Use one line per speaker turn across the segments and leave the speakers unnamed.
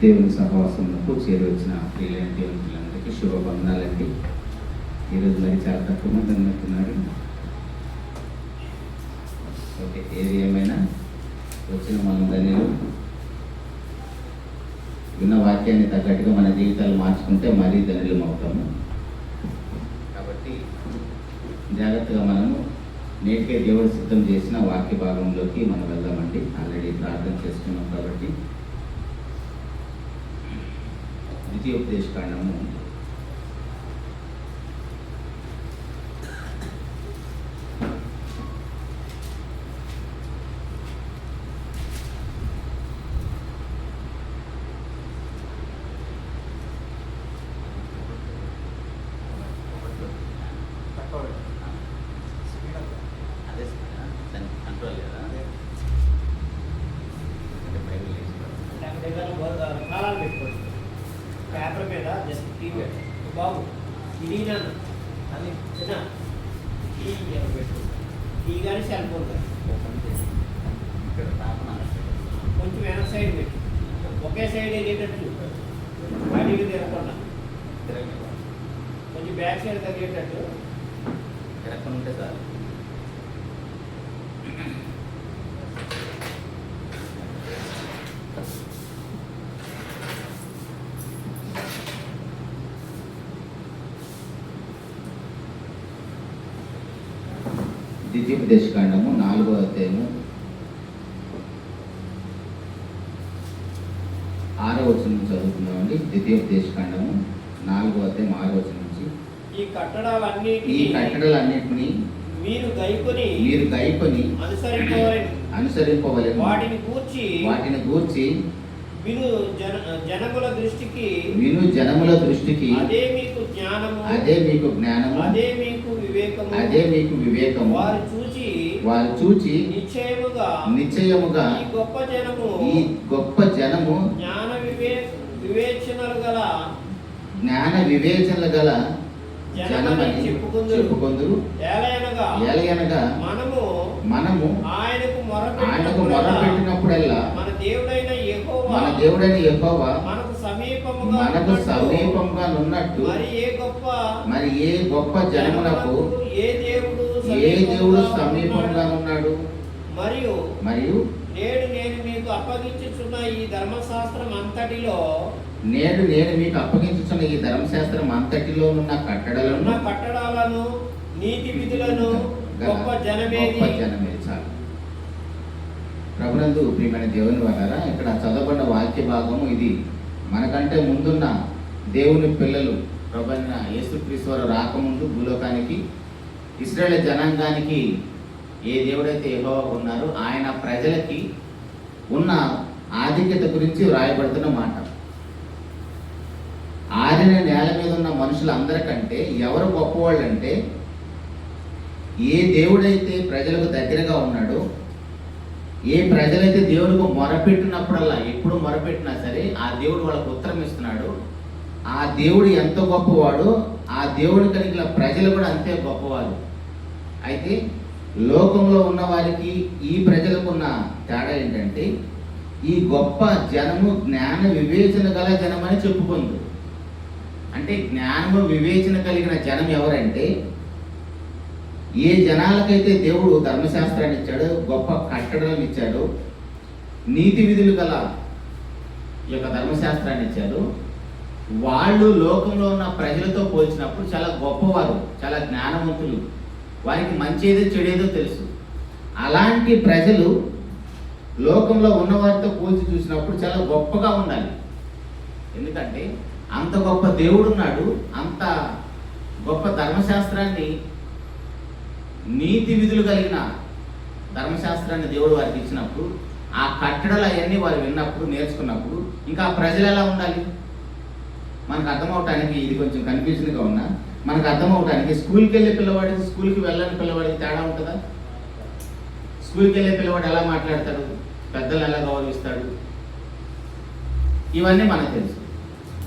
దేవుని సహవాసంలో చేరి వచ్చిన ప్రియులైన దేవుని పిల్లలందరికీ శుభవందనాలండి. ఈరోజు మరి చాలా తక్కువ మంది అనుకుంటున్నారు. ఓకే, ఏది ఏమైనా వచ్చిన మనం ధన్యులు. విన్న వాక్యాన్ని తగ్గట్టుగా మన జీవితాలు మార్చుకుంటే మరీ ధన్యులం అవుతాము. కాబట్టి జాగ్రత్తగా మనము నేటికే దేవుడు సిద్ధం చేసిన వాక్య భాగంలోకి మనం వెళ్దామండి. ఆల్రెడీ ప్రార్థన చేసుకున్నాం కాబట్టి ద్వితీయోపదేశకాండము
కొంచెం వెనక సైడ్ పెట్టి ఒకే సైడ్ వెళ్ళేటట్టు బయటికి తిరగకుండా కొంచెం బ్యాక్ సైడ్ తగ్గేటట్టు
తిరగకుండా ఉంటే సార్. ద్వితీయోపదేశకాండము 4వ అధ్యాయము 6వ వచనం నుంచి చదువుతున్నామండి. ద్వితీయోపదేశకాండము 4వ అధ్యాయం 6వ వచనం నుంచి.
ఈ కట్టడలన్నిటిని మీరు గైకొని అనుసరింపవలెను. వాటిని గూర్చి విను జనముల దృష్టికి అదే మీకు జ్ఞానము, అదే మీకు వివేకము. వారు చూచి నిశ్చయముగా ఈ గొప్ప జనము జ్ఞాన వివేచనలు గల జనమని చెప్పుకొందురు. ఏలయనగా మనము ఆయనకు మొరపెట్టినప్పుడల్లా మన దేవుడైన యెహోవా మనకు సమీపముగా నున్నట్టు మరి ఏ గొప్ప జనమునకు ఏ దేవుడు సమీపంగా ఉన్నాడు. మరియు నేడు నేను మీకు అప్పగించుచున్న ఈ ధర్మశాస్త్రం అంతటిలో ఉన్న కట్టడలను నీతి విధులను గొప్ప జనమే. చాలు. ప్రభునందు ప్రియమైన దేవుని వారారా, ఇక్కడ చదవబడిన వాక్య భాగము ఇది. మనకంటే ముందున్న దేవుని పిల్లలు ప్రభువైన యేసుక్రీస్తు వారు రాకముందు భూలోకానికి ఇశ్రాయేలు జనాంగానికి ఏ దేవుడైతే యెహోవా ఉన్నారో ఆయన ప్రజలకి ఉన్న ఆధిక్యత గురించి వ్రాయబడుతున్న మాట. ఆరిన నేల మీద ఉన్న మనుషులందరికంటే ఎవరు గొప్పవాళ్ళు అంటే, ఏ దేవుడైతే ప్రజలకు దగ్గరగా ఉన్నాడో, ఏ ప్రజలైతే దేవుడికి మొరపెట్టినప్పుడల్లా, ఎప్పుడు మొరపెట్టినా సరే ఆ దేవుడు వాళ్ళకు ఉత్తరం ఇస్తున్నాడు. ఆ దేవుడు ఎంత గొప్పవాడో ఆ దేవుడు కలిగిన ప్రజలు కూడా అంతే గొప్పవారు. అయితే లోకంలో ఉన్న వారికి ఈ ప్రజలకు ఉన్న తేడా ఏంటంటే, ఈ గొప్ప జనము జ్ఞాన వివేచన గల జనం అని చెప్పుకుంది. అంటే జ్ఞానము వివేచన కలిగిన జనం ఎవరంటే, ఏ జనాలకైతే దేవుడు ధర్మశాస్త్రాన్ని ఇచ్చాడో, గొప్ప కట్టడలను ఇచ్చాడో, నీతి విధులు గల ఈ యొక్క ధర్మశాస్త్రాన్ని ఇచ్చాడు, వాళ్ళు లోకంలో ఉన్న ప్రజలతో పోల్చినప్పుడు చాలా గొప్పవారు, చాలా జ్ఞానవంతులు, వారికి మంచేదో చెడేదో తెలుసు. అలాంటి ప్రజలు లోకంలో ఉన్నవారితో పోల్చి చూసినప్పుడు చాలా గొప్పగా ఉండాలి. ఎందుకంటే అంత గొప్ప దేవుడు ఉన్నాడు, అంత గొప్ప ధర్మశాస్త్రాన్ని, నీతి విధులు కలిగిన ధర్మశాస్త్రాన్ని దేవుడు వారికి ఇచ్చినప్పుడు, ఆ కట్టడలు అవన్నీ వారు విన్నప్పుడు, నేర్చుకున్నప్పుడు ఇంకా ఆ ప్రజలు ఎలా ఉండాలి? మనకు అర్థమవటానికి ఇది కొంచెం కన్ఫ్యూజన్గా ఉన్నా, మనకు అర్థమవటానికి స్కూల్కి వెళ్ళే పిల్లవాడికి స్కూల్కి వెళ్ళని పిల్లవాడికి తేడా ఉంటుందా? స్కూల్కి వెళ్ళే పిల్లవాడు ఎలా మాట్లాడతాడు, పెద్దలను ఎలా గౌరవిస్తాడు, ఇవన్నీ మనకు తెలుసు.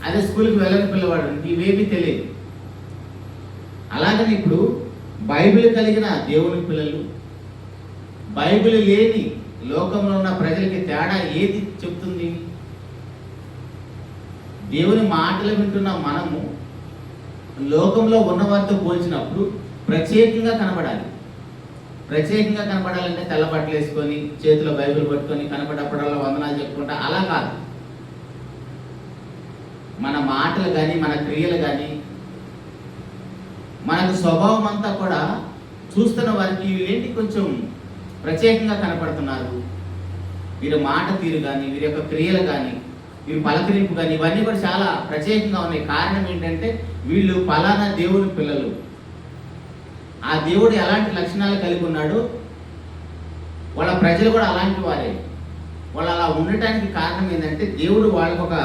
అదే స్కూల్కి వెళ్ళని పిల్లవాడు ఇవేమీ తెలియదు. అలాగని ఇప్పుడు బైబిల్ కలిగిన దేవుని పిల్లలు, బైబిల్ లేని లోకంలో ఉన్న ప్రజలకి తేడా ఏది చెప్తుంది? దేవుని మాటలు వింటున్న మనము లోకంలో ఉన్నవారితో పోల్చినప్పుడు ప్రత్యేకంగా కనబడాలి. ప్రత్యేకంగా కనపడాలంటే తెల్ల బట్టలు వేసుకొని చేతిలో బైబిల్ పట్టుకొని కనపడప్పుడల్లా వందనాలు చెప్పుకుంటా అలా కాదు. మన మాటలు కానీ మన క్రియలు కానీ మనకు స్వభావం అంతా కూడా చూస్తున్న వారికి వీళ్ళేంటి కొంచెం ప్రత్యేకంగా కనపడుతున్నారు, వీరి మాట తీరు కానీ వీరి యొక్క క్రియలు కానీ వీరి పలకరింపు కానీ ఇవన్నీ కూడా చాలా ప్రత్యేకంగా ఉన్నాయి. కారణం ఏంటంటే వీళ్ళు పలానా దేవుని పిల్లలు, ఆ దేవుడు ఎలాంటి లక్షణాలు కలిగి ఉన్నాడు, వాళ్ళ ప్రజలు కూడా అలాంటి వారే. వాళ్ళు అలా ఉండటానికి కారణం ఏంటంటే దేవుడు వాళ్ళకు ఒక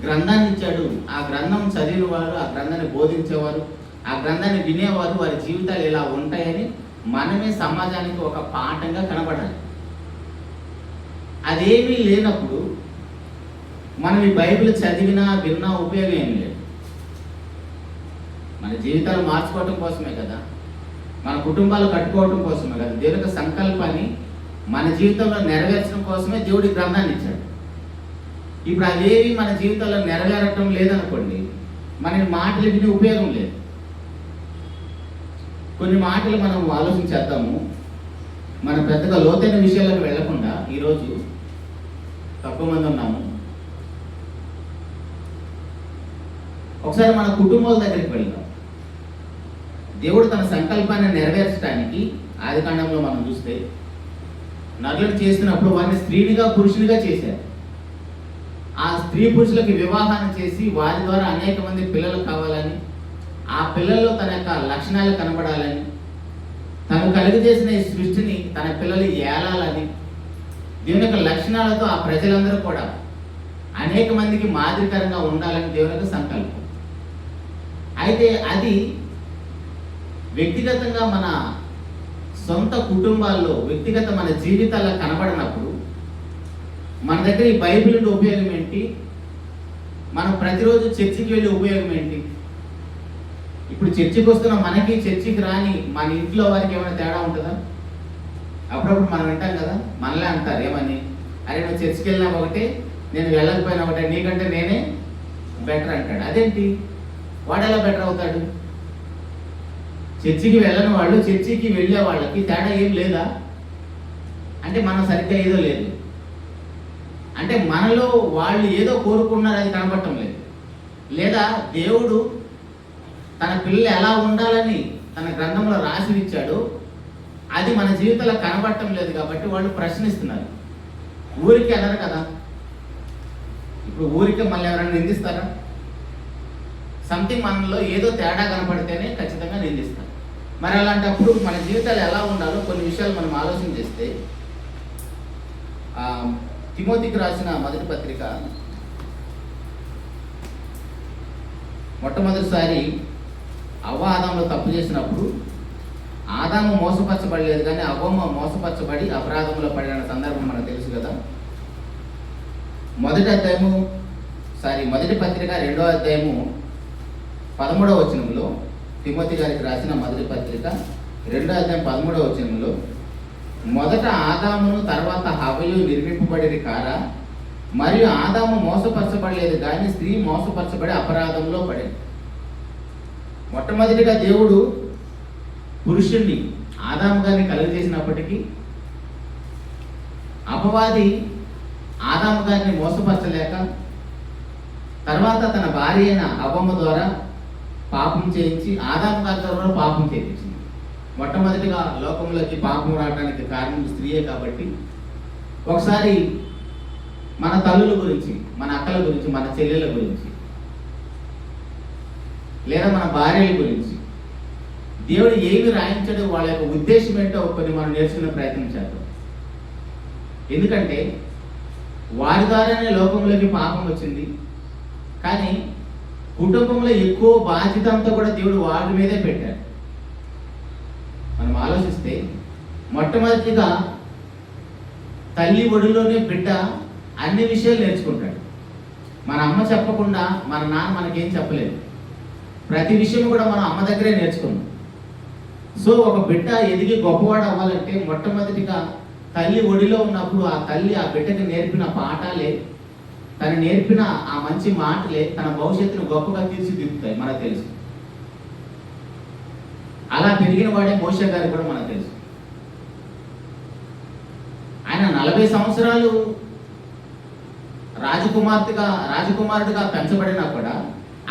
గ్రంథాన్ని ఇచ్చాడు. ఆ గ్రంథం చదివిన వారు, ఆ గ్రంథాన్ని బోధించేవారు, ఆ గ్రంథాన్ని వినేవారు, వారి జీవితాలు ఇలా ఉంటాయని మనమే సమాజానికి ఒక పాఠంగా కనబడాలి. అదేమీ లేనప్పుడు మనం ఈ బైబిల్ చదివినా విన్నా ఉపయోగం ఏం లేదు. మన జీవితాలు మార్చుకోవటం కోసమే కదా, మన కుటుంబాలు కట్టుకోవటం కోసమే కదా, దేవుని యొక్క సంకల్పాన్ని మన జీవితంలో నెరవేర్చడం కోసమే దేవుడి గ్రంథాన్ని ఇచ్చాడు. ఇప్పుడు అవేవి మన జీవితంలో నెరవేరటం లేదనుకోండి, మన మాటలు విని ఉపయోగం లేదు. కొన్ని మాటలు మనం ఆలోచించేద్దాము. మనం పెద్దగా లోతైన విషయాలకు వెళ్లకుండా ఈరోజు తక్కువ మంది ఉన్నాము. ఒకసారి మన కుటుంబాల దగ్గరికి వెళ్దాం. దేవుడు తన సంకల్పాన్ని నెరవేర్చడానికి ఆదికాండంలో మనం చూస్తే నరులను చేస్తున్నప్పుడు వారిని స్త్రీనిగా పురుషునిగా చేశారు. ఆ స్త్రీ పురుషులకి వివాహాన్ని చేసి వారి ద్వారా అనేక మంది పిల్లలు కావాలని, ఆ పిల్లల్లో తన యొక్క లక్షణాలు కనబడాలని, తను కలుగజేసిన ఈ సృష్టిని తన పిల్లలు ఏలాలని, దేవుని యొక్క లక్షణాలతో ఆ ప్రజలందరూ కూడా అనేక మందికి మాదిరికరంగా ఉండాలని దేవుని యొక్క సంకల్పం. అయితే అది వ్యక్తిగతంగా మన సొంత కుటుంబాల్లో వ్యక్తిగత మన జీవితాల్లో కనబడినప్పుడు మన దగ్గర ఈ బైబిల్ ఉండే ఉపయోగం ఏంటి, మనం ప్రతిరోజు చర్చికి వెళ్ళే ఉపయోగం ఏంటి? ఇప్పుడు చర్చికి వస్తున్న మనకి చర్చికి రాని మన ఇంట్లో వారికి ఏమైనా తేడా ఉంటుందా? అప్పుడప్పుడు మనం వింటాం కదా, మనలే అంటారు ఏమని, అరే నువ్వు చర్చికి వెళ్ళినా ఒకటే, నేను వెళ్ళకపోయినా ఒకటే, నీకంటే నేనే బెటర్ అంటాడు. అదేంటి, వాడు ఎలా బెటర్ అవుతాడు? చర్చికి వెళ్ళని వాళ్ళు చర్చికి వెళ్ళే వాళ్ళకి తేడా ఏం లేదా? అంటే మనం సరిగ్గా ఏదో లేదు, అంటే మనలో వాళ్ళు ఏదో కోరుకున్నారు, అది కనబడటం లేదు. లేదా దేవుడు తన పిల్లలు ఎలా ఉండాలని తన గ్రంథంలో రాసి ఇచ్చాడు, అది మన జీవితంలో కనబడటం లేదు కాబట్టి వాళ్ళు ప్రశ్నిస్తున్నారు. ఊరికి అనరు కదా, ఇప్పుడు ఊరికి మళ్ళీ ఎవరైనా నిందిస్తారా? సంథింగ్ మనలో ఏదో తేడా కనపడితేనే ఖచ్చితంగా నిందిస్తారు. మరి అలాంటప్పుడు మన జీవితాలు ఎలా ఉండాలో కొన్ని విషయాలు మనం ఆలోచన చేస్తే, తిమోతికి రాసిన మొదటి పత్రిక మొట్టమొదటిసారి అవ్వ ఆదాములో తప్పు చేసినప్పుడు ఆదాము మోసపరచబడలేదు కానీ అవ్వమ్మ మోసపరచబడి అపరాధంలో పడిన సందర్భం మనకు తెలుసు కదా. మొదటి పత్రిక 2వ అధ్యాయము 13వ వచనంలో, తిమోతి గారికి రాసిన మొదటి పత్రిక 2వ అధ్యాయం 13వ వచనంలో, మొదట ఆదామును తర్వాత హవ్వయు నిర్మింపబడిరి కారా, మరియు ఆదాము మోసపరచబడలేదు కానీ స్త్రీ మోసపరచబడి అపరాధంలో పడింది. మొట్టమొదటిగా దేవుడు పురుషుణ్ణి ఆదాము గారిని కలుగజేసినప్పటికీ అపవాది ఆదాము గారిని మోసపరచలేక తర్వాత తన భార్య అయిన అవ్వమ్మ ద్వారా పాపం చేయించి ఆదాము గారి ద్వారా పాపం చేయించింది. మొట్టమొదటిగా లోకంలోకి పాపం రావడానికి కారణం స్త్రీయే కాబట్టి ఒకసారి మన తల్లుల గురించి, మన అక్కల గురించి, మన చెల్లెల గురించి, లేదా మన భార్యల గురించి దేవుడు ఏమి రాయించాడో వాళ్ళ యొక్క ఉద్దేశం ఏంటో కొన్ని మనం నేర్చుకునే ప్రయత్నం చేద్దాం. ఎందుకంటే వారి ద్వారానే లోకంలోకి పాపం వచ్చింది, కానీ కుటుంబంలో ఎక్కువ బాధ్యత అంతా కూడా దేవుడు వారి మీదే పెట్టాడు. మనం ఆలోచిస్తే మొట్టమొదటిగా తల్లి ఒడిలోనే బిడ్డ అన్ని విషయాలు నేర్చుకుంటాడు. మన అమ్మ చెప్పకుండా మన నాన్న మనకేం చెప్పలేదు. ప్రతి విషయం కూడా మనం అమ్మ దగ్గరే నేర్చుకున్నాం. సో ఒక బిడ్డ ఎదిగి గొప్పవాడు అవ్వాలంటే మొట్టమొదటిగా తల్లి ఒడిలో ఉన్నప్పుడు ఆ తల్లి ఆ బిడ్డకి నేర్పిన పాఠాలే తను నేర్పిన ఆ మంచి మాటలే తన భవిష్యత్తును గొప్పగా తీర్చిదిద్దుతాయి, మనకు తెలుసు. అలా పెరిగిన వాడే మోషే గారు కూడా మనకు తెలుసు. ఆయన 40 సంవత్సరాలు రాజకుమారుడిగా పెంచబడినా కూడా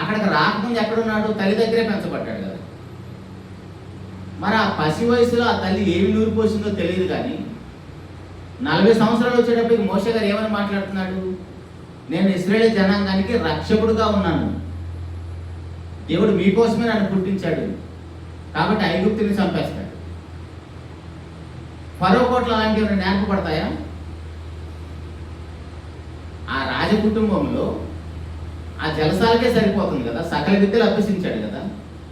అక్కడికి రాకముందు ఎక్కడున్నాడు? తల్లి దగ్గరే పెంచబడ్డాడు కదా. మరి ఆ పసి వయసులో ఆ తల్లి ఏమి నూరిపోసిందో తెలియదు, కానీ 40 సంవత్సరాలు వచ్చేటప్పటికి మోషే గారు ఏమని మాట్లాడుతున్నాడు? నేను ఇశ్రాయేలు జనాంగానికి రక్షకుడుగా ఉన్నాను, దేవుడు మీకోసమే నన్ను పుట్టించాడు, కాబట్టి ఐగుప్తుని చంపేస్తాడు. ఫరో కోట్లు అలాంటివి నేర్పబడతాయా? ఆ రాజకుటుంబంలో ఆ జలసాలకే సరిపోతుంది కదా, సకల విద్యలు అభ్యసించాడు కదా.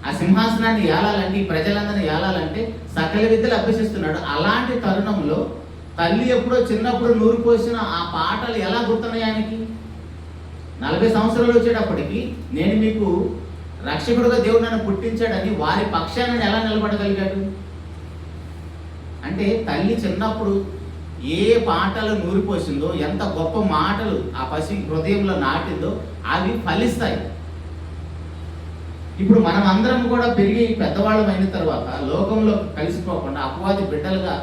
ఆ సింహాసనాన్ని ఏలాలంటే, ఈ ప్రజలందరినీ ఏలాలంటే సకల విద్యలు అభ్యసిస్తున్నాడు. అలాంటి తరుణంలో తల్లి ఎప్పుడో చిన్నప్పుడు నూరు పోసిన ఆ పాటలు ఎలా గుర్తున్నాయి ఆయనకి? 40 సంవత్సరాలు వచ్చేటప్పటికి నేను మీకు రక్షకుడుగా దేవుడు నన్ను పుట్టించాడని వారి పక్షాన ఎలా నిలబడగలిగాడు? అంటే తల్లి చిన్నప్పుడు ఏ పాటలు నూరిపోసిందో, ఎంత గొప్ప మాటలు ఆ పసి హృదయంలో నాటిందో అవి ఫలిస్తాయి. ఇప్పుడు మనం అందరం కూడా పెరిగి పెద్దవాళ్ళం అయిన తర్వాత లోకంలో కలిసిపోకుండా అపవాది బిడ్డలుగా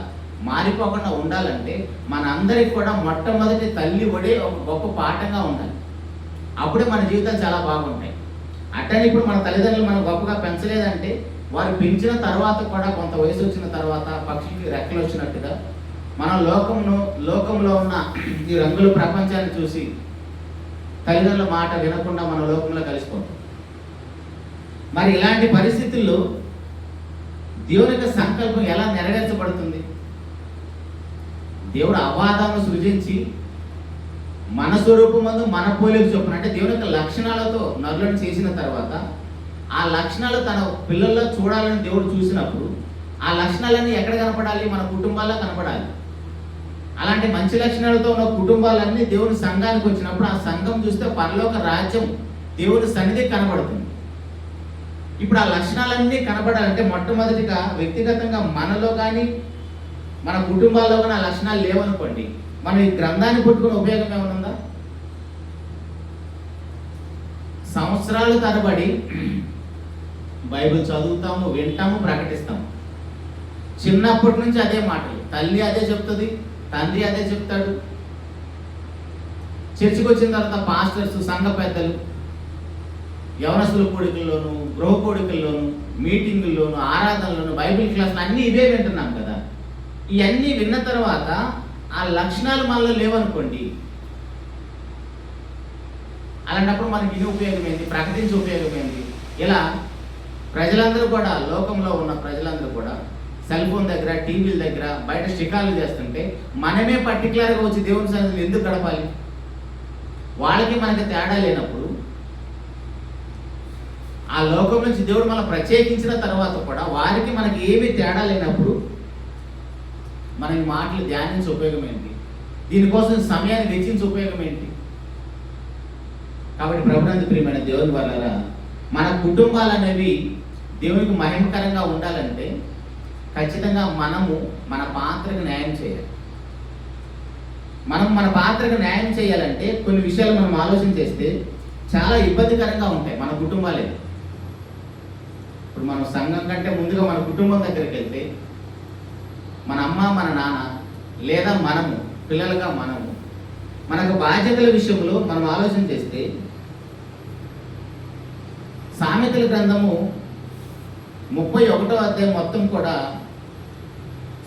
మారిపోకుండా ఉండాలంటే మనందరికి కూడా మొట్టమొదటి తల్లి ఒడే ఒక గొప్ప పాఠంగా ఉండాలి. అప్పుడే మన జీవితాలు చాలా బాగుంటాయి. అట్టని ఇప్పుడు మన తల్లిదండ్రులు మనం గొప్పగా పెంచలేదంటే వారు పెంచిన తర్వాత కూడా కొంత వయసు వచ్చిన తర్వాత పక్షికి రెక్కలు వచ్చినట్టుగా మనం లోకంలో ఉన్న ఈ రంగుల ప్రపంచాన్ని చూసి తల్లిదండ్రుల మాట వినకుండా మన లోకంలో కలిసిపోతాం. మరి ఇలాంటి పరిస్థితుల్లో దేవుని యొక్క సంకల్పం ఎలా నెరవేర్చబడుతుంది? దేవుడు అవాదాలను సృజించి మన స్వరూపమందు మన పోలిక చొప్పున, అంటే దేవుని యొక్క లక్షణాలతో నరులను చేసిన తర్వాత ఆ లక్షణాలు తన పిల్లల్లో చూడాలని దేవుడు చూసినప్పుడు ఆ లక్షణాలన్నీ ఎక్కడ కనపడాలి? మన కుటుంబాల్లో కనపడాలి. అలాంటి మంచి లక్షణాలతో ఉన్న కుటుంబాలన్నీ దేవుని సంఘానికి వచ్చినప్పుడు ఆ సంఘం చూస్తే పరలోక రాజ్యం దేవుని సన్నిధి కనబడుతుంది. ఇప్పుడు ఆ లక్షణాలన్నీ కనబడాలంటే మొట్టమొదటిగా వ్యక్తిగతంగా మనలో కానీ మన కుటుంబాల్లో కానీ ఆ లక్షణాలు లేవనుకోండి, మనం ఈ గ్రంథాన్ని పుట్టుకునే ఉపయోగం ఏమైనా ఉందా? సంవత్సరాలు తరబడి బైబిల్ చదువుతాము, వింటాము, ప్రకటిస్తాము. చిన్నప్పటి నుంచి అదే మాటలు, తల్లి అదే చెప్తుంది, తండ్రి అదే చెప్తాడు. చర్చికి వచ్చిన తర్వాత పాస్టర్స్, సంఘ పెద్దలు యవనస్తుల కోడికల్లోను, గృహ కోడికల్లోను, మీటింగుల్లోను, ఆరాధనలోను, బైబిల్ క్లాసులు అన్నీ ఇవే వింటున్నాం కదా. ఇవన్నీ విన్న తర్వాత ఆ లక్షణాలు మనలో లేవనుకోండి, అలాంటప్పుడు మనకి ఇది ఉపయోగం ఏంటి? ప్రకటించే ఉపయోగం ఏంటి? ఇలా ప్రజలందరూ కూడా, లోకంలో ఉన్న ప్రజలందరూ కూడా సెల్ ఫోన్ దగ్గర, టీవీల దగ్గర బయట షికారులు చేస్తుంటే మనమే పర్టికులర్గా వచ్చి దేవుని సన్నిధిలో ఎందుకు గడపాలి? వాళ్ళకి మనకి తేడా లేనప్పుడు, ఆ లోకం నుంచి దేవుడు మనం ప్రత్యేకించిన తర్వాత కూడా వారికి మనకి ఏమీ తేడా లేనప్పుడు మనం ఈ మాటలు ధ్యానించే ఉపయోగం ఏంటి? దీనికోసం సమయాన్ని వెచ్చించే ఉపయోగం ఏంటి? కాబట్టి ప్రభునందు ప్రియమైన దేవుని వల్ల మన కుటుంబాలు అనేవి దేవునికి మహిమకరంగా ఉండాలంటే ఖచ్చితంగా మనము మన పాత్రకు న్యాయం చేయాలి. మనం మన పాత్రకు న్యాయం చేయాలంటే కొన్ని విషయాలు మనం ఆలోచన చేస్తే చాలా ఇబ్బందికరంగా ఉంటాయి మన కుటుంబాలే. ఇప్పుడు మనం సంఘం కంటే ముందుగా మన కుటుంబం దగ్గరికి వెళ్తే మన అమ్మ, మన నాన్న, లేదా మనము పిల్లలుగా మనకు బాధ్యతల విషయంలో మనం ఆలోచన చేస్తే సామెతల గ్రంథము 31వ అధ్యాయం మొత్తం కూడా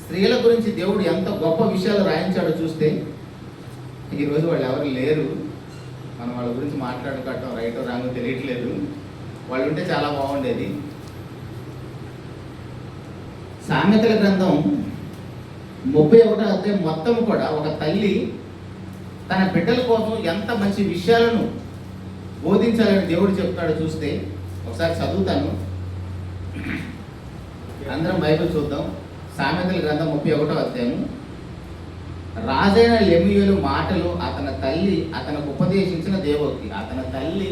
స్త్రీల గురించి దేవుడు ఎంత గొప్ప విషయాలు రాయించాడో చూస్తే, ఈరోజు వాళ్ళు ఎవరు లేరు, మనం వాళ్ళ గురించి మాట్లాడుకోవటం రైటో రాంగో తెలియట్లేదు. వాళ్ళు ఉంటే చాలా బాగుండేది. సామెతల గ్రంథం 31వ అధ్యాయం మొత్తం కూడా ఒక తల్లి తన బిడ్డల కోసం ఎంత మంచి విషయాలను బోధించాలని దేవుడు చెప్తాడో చూస్తే ఒకసారి చదువుతాను. అందరం బైబిల్ చూద్దాం. సామెతల గ్రంథం 31వ అధ్యాయం. రాజైన లెమూయేలు మాటలు అతని తల్లి అతనికి ఉపదేశించిన దేవోక్తి. అతని తల్లి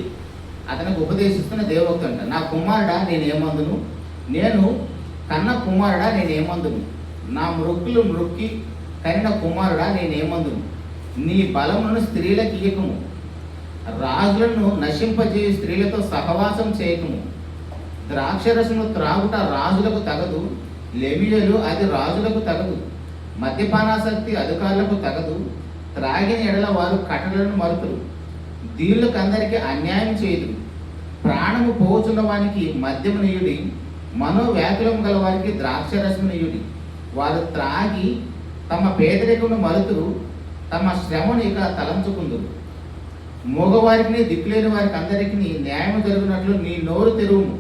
అతనికి ఉపదేశిస్తున్న దేవోక్తి అంట. నా కుమారుడా నేనేమందును, నేను కన్న కుమారుడా నేనేమందును, నా మృక్కులు మృక్కి కనిన కుమారుడా నేనేమందును, నీ బలమును స్త్రీలకు ఇయ్యకము, రాజులను నశింపజేయు స్త్రీలతో సహవాసం చేయకము. ద్రాక్షరసము త్రాగుట రాజులకు తగదు, లెమియలు అది రాజులకు తగదు. మద్యపానాసక్తి అధికారులకు తగదు, త్రాగిన ఎడల వారు కట్టలను మరుతురు. దీనులకు అందరికీ అన్యాయం చేయదు. ప్రాణము పోచున్న వానికి మద్యము నీయుడి, మనోవ్యాకులం గల వారికి ద్రాక్షరసము నీయుడి. వారు త్రాగి తమ పేదరికమును మరుతురు, తమ శ్రమను ఇక తలంచుకుందురు. మగవారికి దిక్కులేని వారికి అందరికీ న్యాయము జరుగునట్లు నీ నోరు తెరువుము.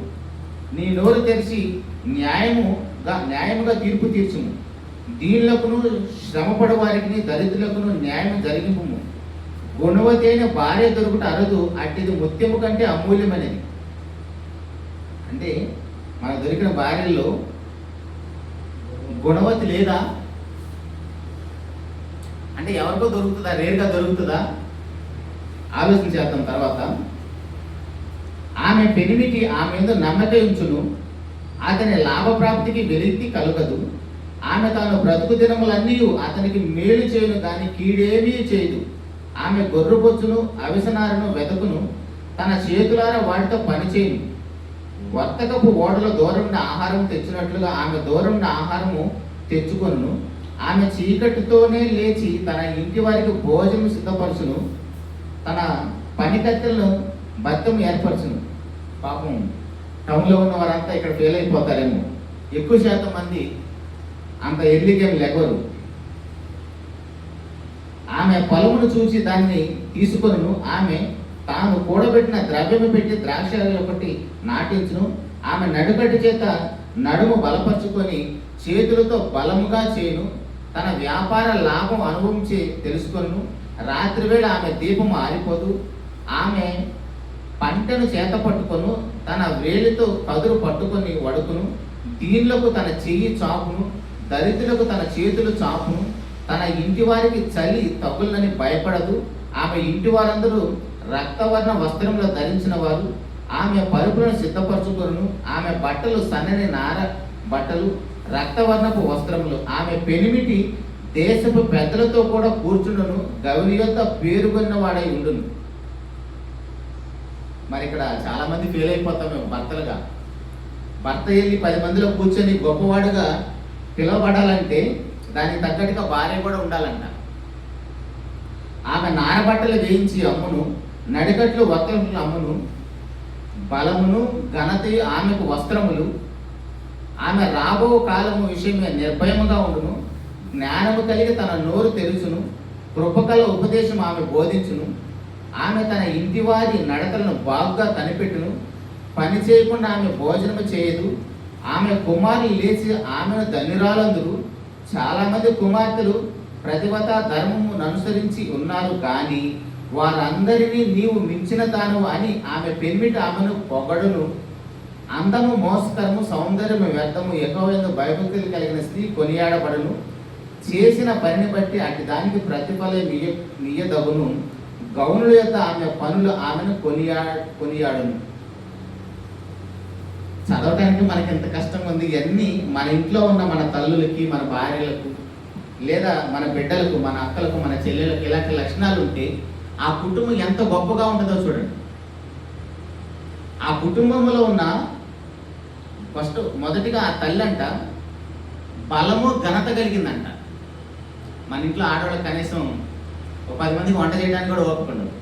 నీ నోరు తెరిచి న్యాయముగా తీర్పు తీర్చుము. దీనులకును శ్రమపడు వారికి దరిద్రులకును న్యాయం జరిగింపుము. గుణవతి అయిన భార్య దొరుకుట అరదు, అట్టిది ముత్యము కంటే అమూల్యమైనది. అంటే మనకు దొరికిన భార్యల్లో గుణవతి లేదా అంటే ఎవరికో దొరుకుతుందా? రేరుగా దొరుకుతుందా? ఆలోచన చేద్దాం. తర్వాత ఆమె పెనిమిటి ఆమె మీద నమ్మక ఉంచును, అతని లాభప్రాప్తికి వెలితి కలుగదు. ఆమె తాను బ్రతుకు దినములన్నీ అతనికి మేలు చేయను కానీ కీడేమీ చేయదు. ఆమె గొర్రెబొచ్చును అవిసనారను వెతకును, తన చేతులారా వాటితో పనిచేయను. వర్తకపు ఓడల దూరం ఆహారం తెచ్చినట్లుగా ఆమె దూరం ఆహారము తెచ్చుకొను. ఆమె చీకటితోనే లేచి తన ఇంటి వారికి భోజనం సిద్ధపరచును, తన పని కత్తెలను భర్తం ఏర్పరచును. పాపం టౌన్లో ఉన్న వారంతా ఇక్కడ ఫెయిల్ అయిపోతారేమో. ఎక్కువ శాతం మంది అంత ఎర్లీగేం లెగరు. ఆమె పొలమును చూసి దాన్ని తీసుకొను. ఆమె తాను కూడబెట్టిన ద్రవ్యము పెట్టి ద్రాక్ష ఒకటి నాటించును. ఆమె నడుకటి చేత నడుము బలపరుచుకొని చేతులతో బలముగా చేయును. తన వ్యాపార లాభం అనుభవించి తెలుసుకొను. రాత్రివేళ ఆమె దీపము ఆరిపోదు. ఆమె పంటను చేత పట్టుకొను, తన వేలితో కదురు పట్టుకొని వడుకును. దీనులకు తన చెయ్యి చాపును, దరిద్రులకు తన చేతులు చాపును. తన ఇంటి వారికి చలి తగులని భయపడదు. ఆమె ఇంటి వారందరూ రక్తవర్ణ వస్త్రములు ధరించిన వారు. ఆమె పరుపులను సిద్ధపరచుకొను. ఆమె బట్టలు సన్నని నార బట్టలు, రక్తవర్ణపు వస్త్రములు. ఆమె పెనిమిటి దేశపు పెద్దలతో కూడా కూర్చుండును, గౌరి యొక్క పేరుగొన్న వాడై ఉండును. మరి ఇక్కడ చాలా మంది ఫెయిల్ అయిపోతాం మేము భర్తలుగా. భర్త వెళ్ళి 10 మందిలో కూర్చొని గొప్పవాడుగా పిలువబడాలంటే దానికి తగ్గట్టుగా భార్య కూడా ఉండాలంట. ఆమె నారబట్టలు వేయించి అమ్మును, నడికట్లు వస్త్రములు అమ్మును. బలమును ఘనత ఆమెకు వస్త్రములు. ఆమె రాబో కాలము విషయమే నిర్భయముగా ఉండును. జ్ఞానము కలిగి తన నోరు తెరుచును. కృపకల ఉపదేశం ఆమె బోధించును. ఆమె తన ఇంటి వారి నడతలను బాగుగా కనిపెట్టును. పని చేయకుండా ఆమె భోజనము చేయదు. ఆమె కుమారులు లేచి ఆమెను ధన్యురాలందురు. చాలామంది కుమార్తెలు ప్రతివత ధర్మమును అనుసరించి ఉన్నారు, కానీ వారందరినీ నీవు మించిన దానవు అని ఆమె పెనిమిటి ఆమెను పొగడును. అందము మోసకరము, సౌందర్యము వ్యర్థము, ఎక్కువైన భయభక్తులు కలిగిన స్త్రీ కొనియాడబడును. చేసిన పనిని బట్టి అటు దానికి ప్రతిఫలం నీయదగును. గౌనుల యొక్క ఆమె పనులు ఆమెను కొనియాడును. చదవటానికి మనకి ఎంత కష్టంగా ఉంది. ఇవన్నీ మన ఇంట్లో ఉన్న మన తల్లులకి, మన భార్యలకు, లేదా మన బిడ్డలకు, మన అక్కలకు, మన చెల్లెలకు ఇలాంటి లక్షణాలు ఉంటే ఆ కుటుంబం ఎంత గొప్పగా ఉంటుందో చూడండి. ఆ కుటుంబంలో ఉన్న మొదటిగా ఆ తల్లి అంట బలము ఘనత కలిగిందంట. మన ఇంట్లో ఆడవాళ్ళకి కనీసం 10 మందికి వంట చేయడానికి కూడా ఓపికండదు.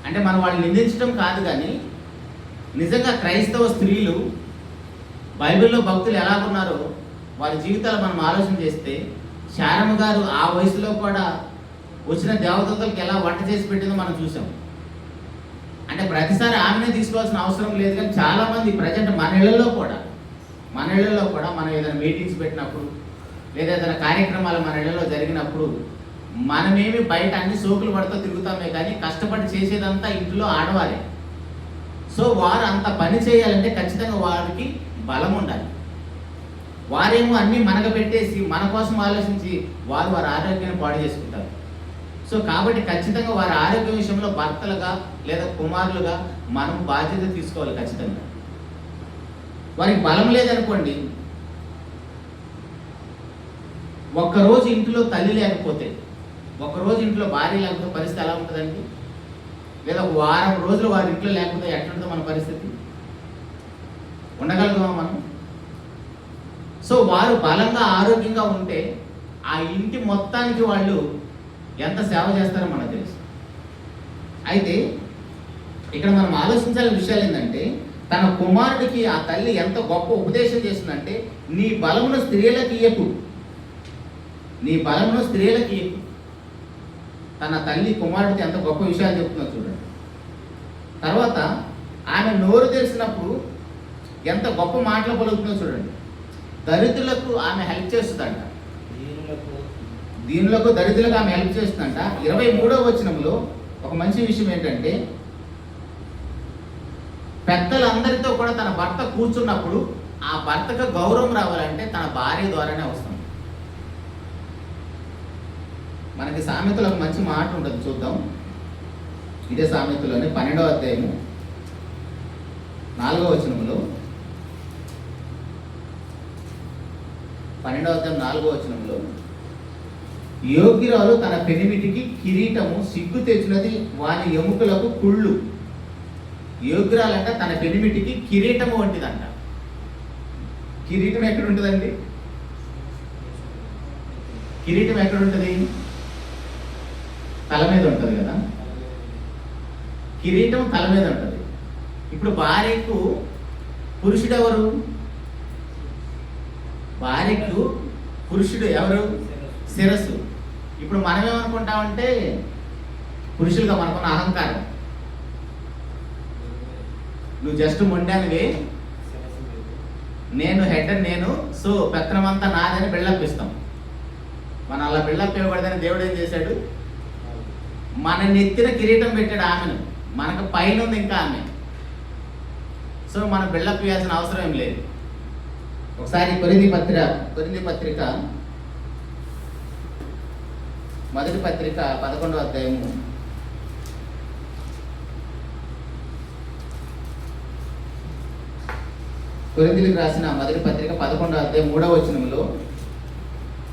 అంటే మనం వాళ్ళని నిందించడం కాదు, కానీ నిజంగా క్రైస్తవ స్త్రీలు బైబిల్లో భక్తులు ఎలాగున్నారో వారి జీవితాలు మనం ఆలోచన చేస్తే, శారమ్మ గారు ఆ వయసులో కూడా వచ్చిన దేవదూతలకు ఎలా వంట చేసి పెట్టిందో మనం చూసాం. అంటే ప్రతిసారి ఆమెనే తీసుకోవాల్సిన అవసరం లేదు, కానీ చాలామంది ప్రజెంట్ మన ఇళ్లలో కూడా మనం ఏదైనా మీటింగ్స్ పెట్టినప్పుడు, లేదా ఏదైనా కార్యక్రమాలు మన ఇళ్లలో జరిగినప్పుడు మనమేమి బయట అన్ని సోకులు పడుతూ తిరుగుతామే, కానీ కష్టపడి చేసేదంతా ఇంట్లో ఆడవారే. సో వారు అంత పని చేయాలంటే ఖచ్చితంగా వారికి బలం ఉండాలి. వారేమో అన్నీ మనకు పెట్టేసి మన కోసం ఆలోచించి వారి ఆరోగ్యాన్ని పాడు చేసుకుంటారు. సో కాబట్టి ఖచ్చితంగా వారి ఆరోగ్య విషయంలో భర్తలుగా లేదా కుమారులుగా మనం బాధ్యత తీసుకోవాలి. ఖచ్చితంగా వారికి బలం లేదనుకోండి, ఒక్కరోజు ఇంట్లో తల్లి లేకపోతే ఒకరోజు ఇంట్లో భార్య లేకపోతే పరిస్థితి ఎలా ఉంటుందండి? లేదా ఒక వారం రోజులు వారి ఇంట్లో లేకపోతే ఎట్లుంటుంది మన పరిస్థితి? ఉండగలుగుతామా మనం? సో వారు బలంగా ఆరోగ్యంగా ఉంటే ఆ ఇంటి మొత్తానికి వాళ్ళు ఎంత సేవ చేస్తారో మనకు తెలుసు. అయితే ఇక్కడ మనం ఆలోచించాల్సిన విషయాలు ఏంటంటే, తన కుమారుడికి ఆ తల్లి ఎంత గొప్ప ఉపదేశం చేస్తుందంటే, నీ బలమును స్త్రీలకు ఇయ్యకు, నీ బలమును స్త్రీలకు ఇయ్యకు. తన తల్లి కుమారుడికి ఎంత గొప్ప విషయాలు చెప్తుందో చూడండి. తర్వాత ఆమె నోరు తెరిచినప్పుడు ఎంత గొప్ప మాటలు పలుకుతుందో చూడండి. దరిద్రులకు ఆమె హెల్ప్ చేస్తుందంట. దీనులకు దరిద్రులకు ఆమె హెల్ప్ చేస్తుందంట. 23వ వచనంలో ఒక మంచి విషయం ఏంటంటే, పెద్దలందరితో కూడా తన భర్త కూర్చున్నప్పుడు ఆ భర్తకు గౌరవం రావాలంటే తన భార్య ద్వారానే వస్తుంది. మనకి సామెతలో ఒక మంచి మాట ఉంటుంది, చూద్దాం. ఇదే సామెతలోనే 12వ అధ్యాయము 4వ వచనంలో, 12వ అధ్యాయం 4వ వచనంలో, యోగ్యురాలు తన పెనిమిటికి కిరీటము, సిగ్గు తెచ్చినది వాని ఎముకలకు కుళ్ళు. యోగ్యురాలంట తన పెనిమిటికి కిరీటము వంటిదంట. కిరీటం ఎక్కడ ఉంటుందండి? కిరీటం ఎక్కడ ఉంటుంది? తల మీద ఉంటుంది కదా. కిరీటం తల మీద ఉంటుంది. ఇప్పుడు భార్యకు పురుషుడు ఎవరు? భార్యకు పురుషుడు ఎవరు? శిరస్సు. ఇప్పుడు మనం ఏమనుకుంటామంటే, పురుషులుగా మనకున్న అహంకారం, నువ్వు జస్ట్ మొండానివి, నేను హెడ్, నేను సో పెత్తనమంతా నాదని బిల్డప్ ఇస్తాం. మనం అలా బిల్డప్ ఇవ్వబడదని దేవుడు ఏం చేశాడు? మన నెత్తిన కిరీటం పెట్టాడు ఆమెను, మనకు పైన ఉంది ఇంకా ఆమె. సో మనం బిల్డప్ ఇవ్వాల్సిన అవసరం ఏం లేదు. ఒకసారి కొరింథీ పత్రిక మొదటి పత్రిక 11వ అధ్యాయము కొరింథీయులకు రాసిన మొదటి పత్రిక 11వ అధ్యాయం 3వ వచనంలో,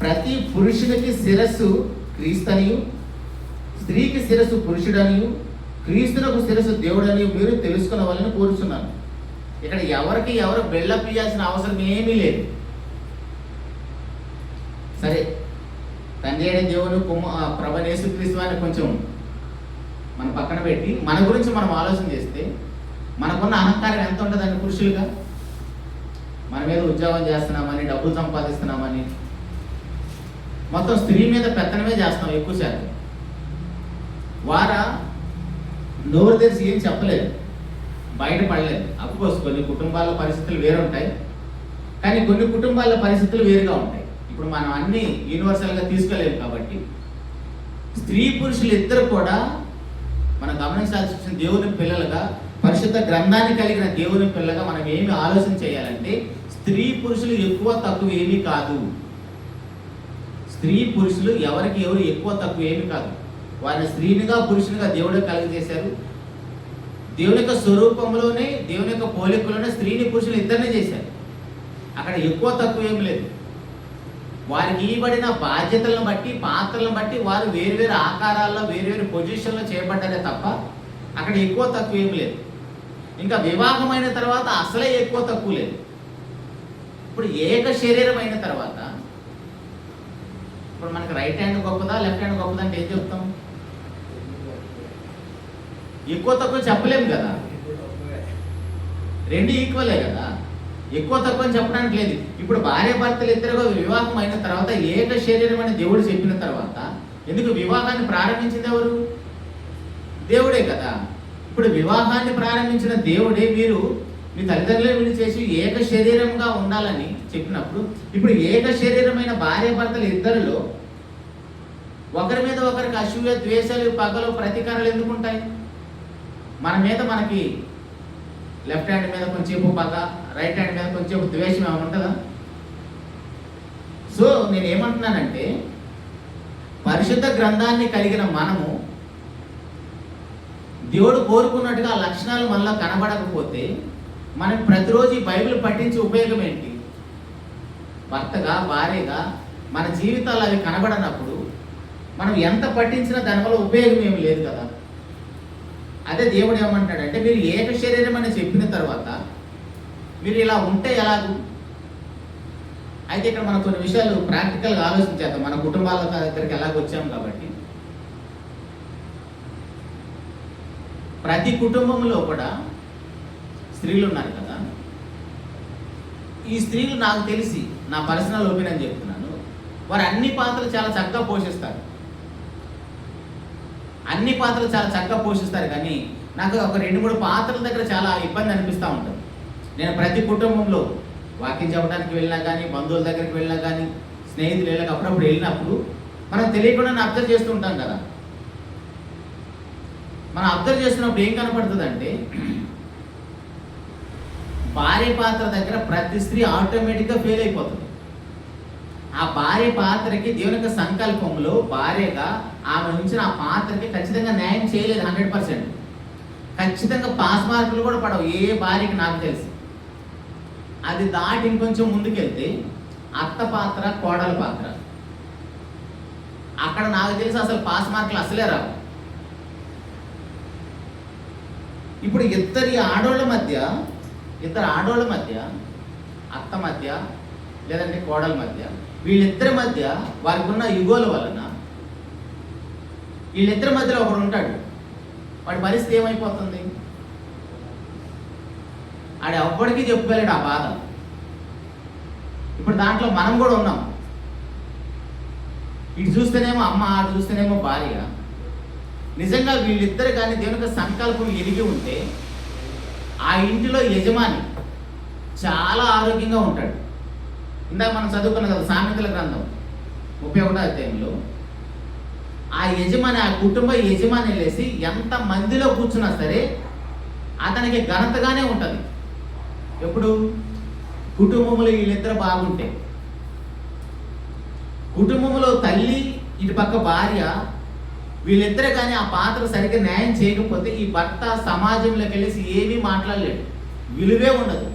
ప్రతి పురుషునికి శిరస్సు క్రీస్తనియు, స్త్రీకి శిరస్సు పురుషుడనియు, క్రీస్తునకు శిరస్సు దేవుడనియు మీరు తెలుసుకునవాలని కోరుచున్నాను. ఇక్కడ ఎవరికి ఎవరు బిల్డప్ ఇవ్వాల్సిన అవసరం ఏమీ లేదు. సరే, తండ్రి అయిన దేవుని ప్రభు యేసుక్రీస్తు అని కొంచెం మన పక్కన పెట్టి మన గురించి మనం ఆలోచన చేస్తే, మనకున్న అహంకారం ఎంత ఉంటుందండి పురుషులుగా? మన మీద ఉద్యోగం చేస్తున్నామని, డబ్బులు సంపాదిస్తున్నామని, మొత్తం స్త్రీ మీద పెత్తనమే చేస్తున్నాం ఎక్కువ శాతం. వారా నోరు తెరిచి ఏం చెప్పలేదు, బయటపడలేదు. అఫ్కోర్స్ కొన్ని కుటుంబాల పరిస్థితులు వేరుంటాయి, కానీ కొన్ని కుటుంబాల పరిస్థితులు వేరుగా ఉంటాయి. ఇప్పుడు మనం అన్ని యూనివర్సల్గా తీసుకోలేము కాబట్టి స్త్రీ పురుషులు ఇద్దరు కూడా మనం గమనించాల్సిన దేవుని పిల్లలుగా, పరిశుద్ధ గ్రంథాన్ని కలిగిన దేవుని పిల్లగా మనం ఏమి ఆలోచన చేయాలంటే, స్త్రీ పురుషులు ఎక్కువ తక్కువ ఏమీ కాదు. స్త్రీ పురుషులు ఎవరికి ఎవరు ఎక్కువ తక్కువ ఏమీ కాదు. వారిని స్త్రీనిగా పురుషునిగా దేవుడే కలుగజేశారు. దేవుని యొక్క స్వరూపంలోనే, దేవుని యొక్క పోలికలోనే స్త్రీని పురుషులు ఇద్దరిని చేశారు. అక్కడ ఎక్కువ తక్కువ ఏమి లేదు. వారికి ఇవ్వబడిన బాధ్యతలను బట్టి, పాత్రలను బట్టి వారు వేరువేరు ఆకారాల్లో, వేరువేరు పొజిషన్లో చేయబడ్డారే తప్ప అక్కడ ఎక్కువ తక్కువ ఏమి లేదు. ఇంకా వివాహమైన తర్వాత అసలే ఎక్కువ తక్కువ లేదు. ఇప్పుడు ఏక శరీరం అయిన తర్వాత, ఇప్పుడు మనకి రైట్ హ్యాండ్ గొప్పదా, లెఫ్ట్ హ్యాండ్ గొప్పదా అంటే ఏం చెప్తాం? ఎక్కువ తక్కువ చెప్పలేము కదా, రెండు ఈక్వలే కదా. ఎక్కువ తక్కువ అని చెప్పడానికి లేదు. ఇప్పుడు భార్య భర్తలు ఇద్దరుగా వివాహం అయిన తర్వాత ఏక శరీరం అని దేవుడు చెప్పిన తర్వాత, ఎందుకు వివాహాన్ని ప్రారంభించింది ఎవరు? దేవుడే కదా. ఇప్పుడు వివాహాన్ని ప్రారంభించిన దేవుడే మీరు మీ తల్లిదండ్రులను విడిచేసి ఏక శరీరంగా ఉండాలని చెప్పినప్పుడు, ఇప్పుడు ఏక శరీరమైన భార్య భర్తలు ఇద్దరిలో ఒకరి మీద ఒకరికి అసూయ, ద్వేషాలు, పగలు, ప్రతీకారాలు ఎందుకు ఉంటాయి? మన మీద మనకి లెఫ్ట్ హ్యాండ్ మీద కొంచెంసేపు పగ, రైట్ హ్యాండ్ మీద కొంచెంసేపు ద్వేషం ఏమైనా ఉంటుందా? సో నేను ఏమంటున్నానంటే, పరిశుద్ధ గ్రంథాన్ని కలిగిన మనము దేవుడు కోరుకున్నట్టుగా ఆ లక్షణాలు మనలో కనబడకపోతే మనం ప్రతిరోజు ఈ బైబిల్ పఠించే ఉపయోగం ఏంటి? భర్తగా, భార్యగా మన జీవితాలు అవి కనబడనప్పుడు మనం ఎంత పట్టించినా దానివల్ల ఉపయోగం ఏమి లేదు కదా. అదే దేవుడు ఏమంటాడంటే, మీరు ఏక శరీరం అని చెప్పిన తర్వాత మీరు ఇలా ఉంటే ఎలాగూ. అయితే ఇక్కడ మనం కొన్ని విషయాలు ప్రాక్టికల్గా ఆలోచించేద్దాం. మన కుటుంబాల దగ్గరికి ఎలాగ వచ్చాం కాబట్టి, ప్రతి కుటుంబంలో కూడా స్త్రీలు ఉన్నారు కదా. ఈ స్త్రీలు నాకు తెలిసి, నా పర్సనల్ ఒపీనియన్ చెప్తున్నాను, వారు అన్ని పాత్రలు చాలా చక్కగా పోషిస్తారు. అన్ని పాత్రలు చాలా చక్కగా పోషిస్తారు. కానీ నాకు ఒక 2-3 పాత్రల దగ్గర చాలా ఇబ్బంది అనిపిస్తూ ఉంటుంది. నేను ప్రతి కుటుంబంలో వాకింగ్ చెప్పడానికి వెళ్ళినా కానీ, బంధువుల దగ్గరికి వెళ్ళినా కానీ, స్నేహితులు వెళ్ళక అప్పుడప్పుడు వెళ్ళినప్పుడు మనం తెలియకుండా అబ్జర్వ్ చేస్తూ ఉంటాం కదా. మనం అబ్జర్వ్ చేస్తున్నప్పుడు ఏం కనపడుతుంది అంటే, భార్య పాత్ర దగ్గర ప్రతి స్త్రీ ఆటోమేటిక్గా ఫెయిల్ అయిపోతుంది. ఆ భార్య పాత్రకి దేవుని యొక్క సంకల్పంలో భార్యగా ఆమె ఉంచిన ఆ పాత్రకి ఖచ్చితంగా న్యాయం చేయలేదు. 100% ఖచ్చితంగా పాస్ మార్కులు కూడా పడవు ఏ భార్యకి, నాకు తెలిసి. అది దాటి ఇంకొంచెం ముందుకెళ్తే అత్త పాత్ర, కోడల పాత్ర, అక్కడ నాకు తెలిసి అసలు పాస్ మార్కులు అసలే రావు. ఇప్పుడు ఇద్దరు ఆడోళ్ళ మధ్య, అత్త మధ్య లేదంటే కోడల మధ్య, వీళ్ళిద్దరి మధ్య వారికి ఉన్న యుగోల వలన వీళ్ళిద్దరి మధ్యలో ఒకడు ఉంటాడు. వాడి పరిస్థితి ఏమైపోతుంది? ఆడ ఎవ్వడికి చెప్పుకోలేడు ఆ బాధ. ఇప్పుడు దాంట్లో మనం కూడా ఉన్నాం. ఇటు చూస్తేనేమో అమ్మ, అటు చూస్తేనేమో భార్య. నిజంగా వీళ్ళిద్దరు కానీ దేవుని సంకల్పం ఎరిగి ఉంటే ఆ ఇంటిలో యజమాని చాలా ఆరోగ్యంగా ఉంటాడు. ఇందాక మనం చదువుకున్న కదా సామెతల గ్రంథం 31వ అధ్యాయంలో, ఆ యజమాని, ఆ కుటుంబ యజమాని లేసి ఎంత మందిలో కూర్చున్నా సరే అతనికి ఘనతగానే ఉంటుంది. ఎప్పుడు? కుటుంబంలో వీళ్ళిద్దరు బాగుంటే. కుటుంబంలో తల్లి, ఇటు పక్క భార్య, వీళ్ళిద్దరే కానీ ఆ పాత్ర సరిగ్గా న్యాయం చేయకపోతే ఈ భర్త సమాజంలోకి వెళ్ళేసి ఏమీ మాట్లాడలేడు, విలువే ఉండదు.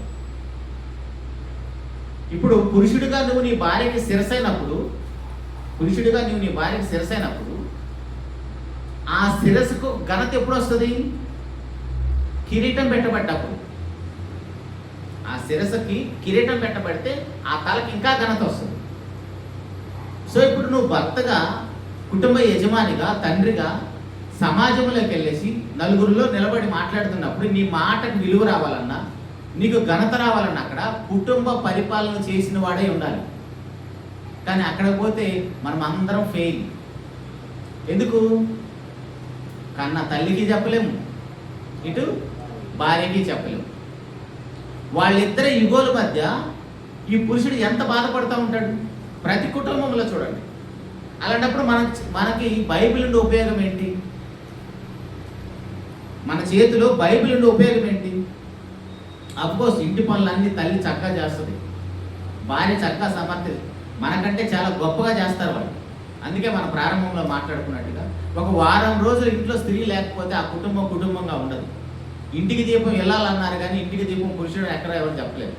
ఇప్పుడు పురుషుడిగా నువ్వు నీ భార్యకి శిరసైనప్పుడు, ఆ శిరస్సుకు ఘనత ఎప్పుడు వస్తుంది? కిరీటం పెట్టబడ్డప్పుడు. ఆ శిరస్సుకి కిరీటం పెట్టబడితే ఆ తలకి ఇంకా ఘనత వస్తుంది. సో ఇప్పుడు నువ్వు భర్తగా, కుటుంబ యజమానిగా, తండ్రిగా సమాజంలోకి వెళ్ళేసి నలుగురిలో నిలబడి మాట్లాడుతున్నప్పుడు నీ మాటకు విలువ రావాలన్నా, నీకు ఘనత రావాలన్నా అక్కడ కుటుంబ పరిపాలన చేసిన వాడే ఉండాలి. కానీ అక్కడ పోతే మనం అందరం ఫెయిల్. ఎందుకు? కన్నా తల్లికి చెప్పలేము, ఇటు భార్యకి చెప్పలేము. వాళ్ళిద్దరి యుగోల మధ్య ఈ పురుషుడు ఎంత బాధపడుతూ ఉంటాడు ప్రతి కుటుంబంలో చూడండి. అలాంటప్పుడు మనకి బైబిల్ ఉండే ఉపయోగం ఏంటి? మన చేతిలో బైబిల్ ఉండే ఉపయోగం ఏంటి? అఫ్కోర్స్ ఇంటి పనులన్నీ తల్లి చక్కగా చేస్తుంది, భార్య చక్కగా సమర్థిస్తుంది, మనకంటే చాలా గొప్పగా చేస్తారు వాళ్ళు. అందుకే మనం ప్రారంభంలో మాట్లాడుకున్నట్టుగా ఒక వారం రోజులు ఇంట్లో స్త్రీ లేకపోతే ఆ కుటుంబంగా ఉండదు. ఇంటికి దీపం వెళ్ళాలన్నారు కానీ ఇంటికి దీపం పురుషుడు ఎక్కడ ఎవరు చెప్పలేదు.